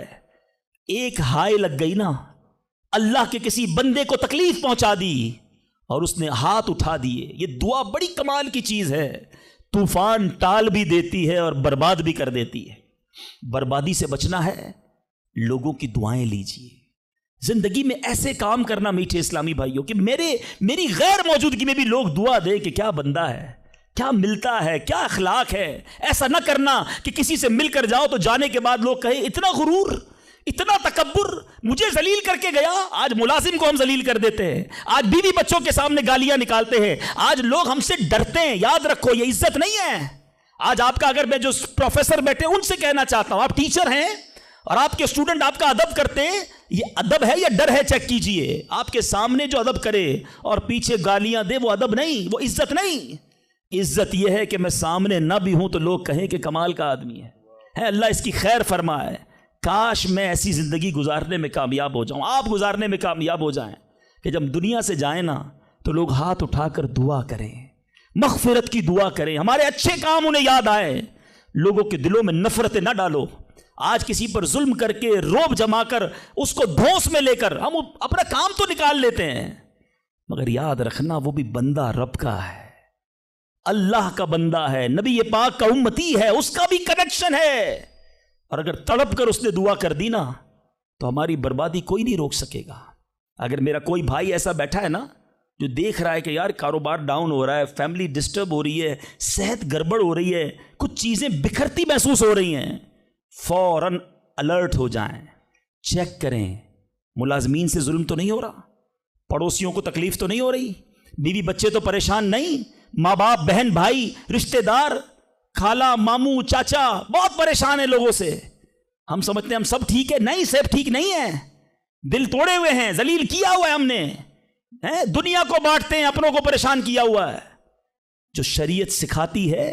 ایک ہائے لگ گئی نا، اللہ کے کسی بندے کو تکلیف پہنچا دی، اور اس نے ہاتھ اٹھا دیے. یہ دعا بڑی کمال کی چیز ہے. طوفان ٹال بھی دیتی ہے اور برباد بھی کر دیتی ہے. بربادی سے بچنا ہے، لوگوں کی دعائیں لیجیے. زندگی میں ایسے کام کرنا میٹھے اسلامی بھائیوں کہ میری غیر موجودگی میں بھی لوگ دعا دے کہ کیا بندہ ہے، کیا ملتا ہے، کیا اخلاق ہے. ایسا نہ کرنا کہ کسی سے مل کر جاؤ تو جانے کے بعد لوگ کہیں اتنا غرور، اتنا تکبر، مجھے ذلیل کر کے گیا. آج ملازم کو ہم ذلیل کر دیتے ہیں، آج بیوی بچوں کے سامنے گالیاں نکالتے ہیں، آج لوگ ہم سے ڈرتے ہیں. یاد رکھو یہ عزت نہیں ہے. آج آپ کا، اگر میں جو پروفیسر بیٹھے ان سے کہنا چاہتا ہوں، آپ ٹیچر ہیں اور آپ کے اسٹوڈنٹ آپ کا ادب کرتے ہیں، یہ ادب ہے یا ڈر ہے؟ چیک کیجئے. آپ کے سامنے جو ادب کرے اور پیچھے گالیاں دے، وہ ادب نہیں، وہ عزت نہیں. عزت یہ ہے کہ میں سامنے نہ بھی ہوں تو لوگ کہیں کہ کمال کا آدمی ہے. اللہ اس کی خیر فرمائے. کاش میں ایسی زندگی گزارنے میں کامیاب ہو جاؤں، آپ گزارنے میں کامیاب ہو جائیں کہ جب دنیا سے جائیں نا تو لوگ ہاتھ اٹھا کر دعا کریں، مغفرت کی دعا کریں، ہمارے اچھے کام انہیں یاد آئے. لوگوں کے دلوں میں نفرتیں نہ ڈالو. آج کسی پر ظلم کر کے، روب جما کر، اس کو دھوس میں لے کر ہم اپنا کام تو نکال لیتے ہیں، مگر یاد رکھنا وہ بھی بندہ رب کا ہے، اللہ کا بندہ ہے، نبی پاک کا امتی ہے، اس کا بھی کنیکشن ہے. اور اگر تڑپ کر اس نے دعا کر دی نا تو ہماری بربادی کوئی نہیں روک سکے گا. اگر میرا کوئی بھائی ایسا بیٹھا ہے نا جو دیکھ رہا ہے کہ یار کاروبار ڈاؤن ہو رہا ہے، فیملی ڈسٹرب ہو رہی ہے، صحت گڑبڑ ہو رہی ہے، کچھ چیزیں بکھرتی محسوس ہو رہی ہیں، فوراً الرٹ ہو جائیں. چیک کریں ملازمین سے ظلم تو نہیں ہو رہا، پڑوسیوں کو تکلیف تو نہیں ہو رہی، بیوی بچے تو پریشان نہیں، ماں باپ بہن بھائی رشتہ دار خالہ ماموں چاچا بہت پریشان ہیں لوگوں سے. ہم سمجھتے ہیں ہم سب ٹھیک ہے، نہیں سب ٹھیک نہیں ہے، دل توڑے ہوئے ہیں، ذلیل کیا ہوا ہے ہم نے، دنیا کو بانٹتے ہیں، اپنوں کو پریشان کیا ہوا ہے. جو شریعت سکھاتی ہے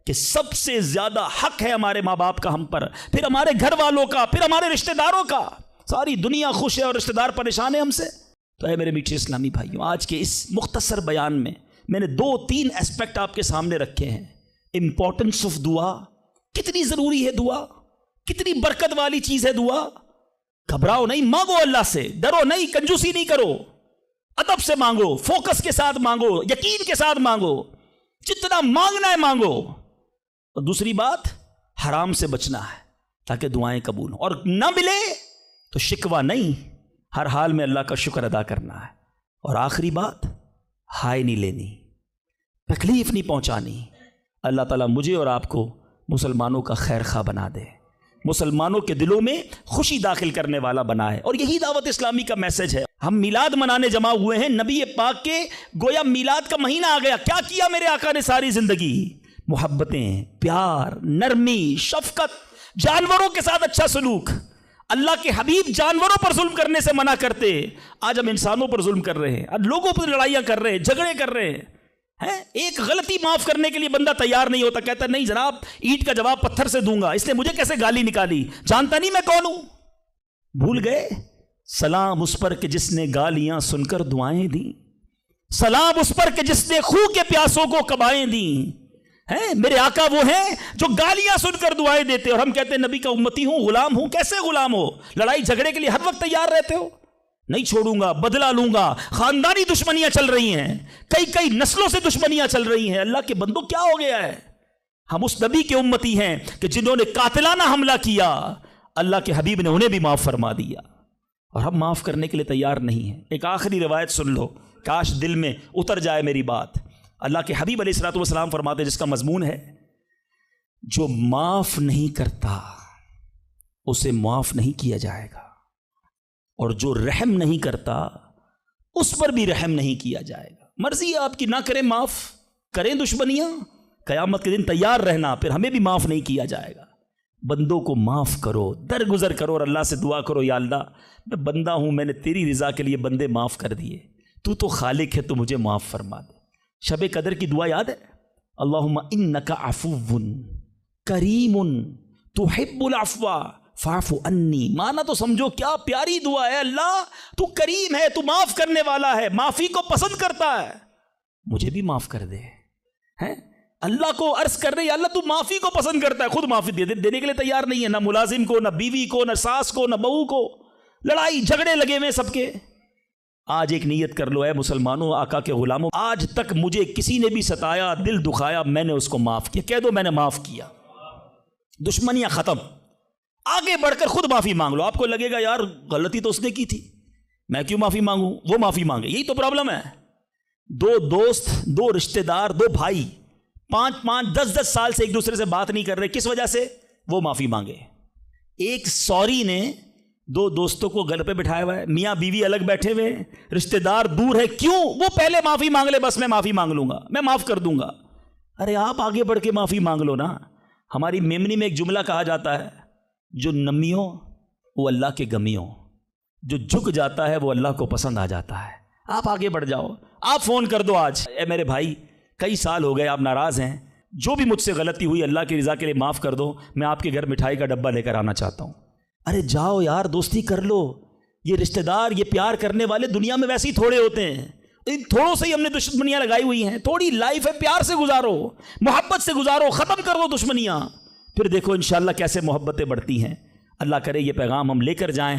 کہ سب سے زیادہ حق ہے ہمارے ماں باپ کا ہم پر، پھر ہمارے گھر والوں کا، پھر ہمارے رشتہ داروں کا. ساری دنیا خوش ہے اور رشتہ دار پریشان ہے ہم سے. تو اے میرے میٹھے اسلامی بھائیوں، آج کے اس مختصر بیان میں نے 2-3 ایسپیکٹ آپ کے سامنے رکھے ہیں. امپورٹنس آف دعا، کتنی ضروری ہے دعا، کتنی برکت والی چیز ہے دعا. گھبراؤ نہیں، مانگو اللہ سے، ڈرو نہیں، کنجوسی نہیں کرو، ادب سے مانگو، فوکس کے ساتھ مانگو، یقین کے ساتھ مانگو، جتنا مانگنا ہے مانگو. اور دوسری بات، حرام سے بچنا ہے تاکہ دعائیں قبول ہوں. اور نہ ملے تو شکوہ نہیں، ہر حال میں اللہ کا شکر ادا کرنا ہے. اور آخری بات، ہائے نہیں لینی، تکلیف نہیں پہنچانی. اللہ تعالیٰ مجھے اور آپ کو مسلمانوں کا خیر خواہ بنا دے، مسلمانوں کے دلوں میں خوشی داخل کرنے والا بنا ہے. اور یہی دعوت اسلامی کا میسج ہے. ہم میلاد منانے جمع ہوئے ہیں، نبی پاک کے گویا میلاد کا مہینہ آ گیا. کیا کیا میرے آقا نے ساری زندگی؟ محبتیں، پیار، نرمی، شفقت، جانوروں کے ساتھ اچھا سلوک. اللہ کے حبیب جانوروں پر ظلم کرنے سے منع کرتے، آج ہم انسانوں پر ظلم کر رہے ہیں، آج لوگوں پر لڑائیاں کر رہے ہیں، جھگڑے کر رہے ہیں. ایک غلطی معاف کرنے کے لیے بندہ تیار نہیں ہوتا، کہتا نہیں جناب اینٹ کا جواب پتھر سے دوں گا، اس نے مجھے کیسے گالی نکالی، جانتا نہیں میں کون ہوں. بھول گئے؟ سلام اس پر کہ جس نے گالیاں سن کر دعائیں دیں، سلام اس پر کہ جس نے خون کے پیاسوں کو کبائیں دیں. میرے آقا وہ ہیں جو گالیاں سن کر دعائیں دیتے، اور ہم کہتے ہیں نبی کا امتی ہوں، غلام ہوں. کیسے غلام ہو؟ لڑائی جھگڑے کے لیے ہر وقت تیار رہتے ہو. نہیں چھوڑوں گا، بدلہ لوں گا. خاندانی دشمنیاں چل رہی ہیں، کئی نسلوں سے دشمنیاں چل رہی ہیں. اللہ کے بندوں کیا ہو گیا ہے؟ ہم اس نبی کے امتی ہیں کہ جنہوں نے قاتلانہ حملہ کیا، اللہ کے حبیب نے انہیں بھی معاف فرما دیا، اور ہم معاف کرنے کے لیے تیار نہیں ہیں. ایک آخری روایت سن لو، کاش دل میں اتر جائے میری بات. اللہ کے حبیب علیہ الصلوۃ والسلام فرماتے، جس کا مضمون ہے جو معاف نہیں کرتا اسے معاف نہیں کیا جائے گا، اور جو رحم نہیں کرتا اس پر بھی رحم نہیں کیا جائے گا. مرضی ہے آپ کی، نہ کریں معاف، کریں دشمنیاں، قیامت کے دن تیار رہنا، پھر ہمیں بھی معاف نہیں کیا جائے گا. بندوں کو معاف کرو، درگزر کرو، اور اللہ سے دعا کرو، یا اللہ میں بندہ ہوں، میں نے تیری رضا کے لیے بندے معاف کر دیے، تو خالق ہے، تو مجھے معاف فرما دے. شب قدر کی دعا یاد ہے؟ اللہم انک عفو کریم تحب العفو فاعف عنی. مانا تو سمجھو کیا پیاری دعا ہے، اللہ تو کریم ہے، تو معاف کرنے والا ہے، معافی کو پسند کرتا ہے، مجھے بھی معاف کر دے. اللہ کو عرض کر رہے ہیں، اللہ تو معافی کو پسند کرتا ہے، خود معافی دینے کے لیے تیار نہیں ہے، نہ ملازم کو، نہ بیوی کو، نہ ساس کو، نہ بہو کو. لڑائی جھگڑے لگے ہوئے سب کے. آج ایک نیت کر لو، اے مسلمانوں، آقا کے غلاموں، آج تک مجھے کسی نے بھی ستایا، دل دکھایا، میں نے اس کو معاف کیا. کہہ دو میں نے معاف کیا. دشمنیاں ختم. آگے بڑھ کر خود معافی مانگ لو. آپ کو لگے گا یار غلطی تو اس نے کی تھی، میں کیوں معافی مانگوں، وہ معافی مانگے. یہی تو پرابلم ہے. دو دوست، دو رشتہ دار، دو بھائی 5-5 10-10 سال سے ایک دوسرے سے بات نہیں کر رہے، کس وجہ سے؟ وہ معافی مانگے. ایک سوری نے دو دوستوں کو گھر پہ بٹھایا ہوا ہے، میاں بیوی الگ بیٹھے ہوئے، رشتہ دار دور ہے، کیوں؟ وہ پہلے معافی مانگ لے، بس میں معافی مانگ لوں گا، میں معاف کر دوں گا. ارے آپ آگے بڑھ کے معافی مانگ لو نا. ہماری میمنی میں ایک جملہ کہا جاتا ہے، جو نمی ہو وہ اللہ کے گمی ہو، جو جھک جاتا ہے وہ اللہ کو پسند آ جاتا ہے. آپ آگے بڑھ جاؤ. آپ فون کر دو آج، اے میرے بھائی کئی سال ہو گئے آپ ناراض ہیں، جو بھی مجھ سے غلطی ہوئی اللہ کی رضا کے لیے معاف کر دو، میں آپ کے گھر مٹھائی کا ڈبہ لے کر آنا چاہتا ہوں. ارے جاؤ یار، دوستی کر لو. یہ رشتہ دار، یہ پیار کرنے والے دنیا میں ویسے ہی تھوڑے ہوتے ہیں. ان تھوڑوں سے ہی ہم نے دشمنیاں لگائی ہوئی ہیں. تھوڑی لائف ہے، پیار سے گزارو، محبت سے گزارو، ختم کر دو دشمنیاں. پھر دیکھو انشاءاللہ کیسے محبتیں بڑھتی ہیں. اللہ کرے یہ پیغام ہم لے کر جائیں.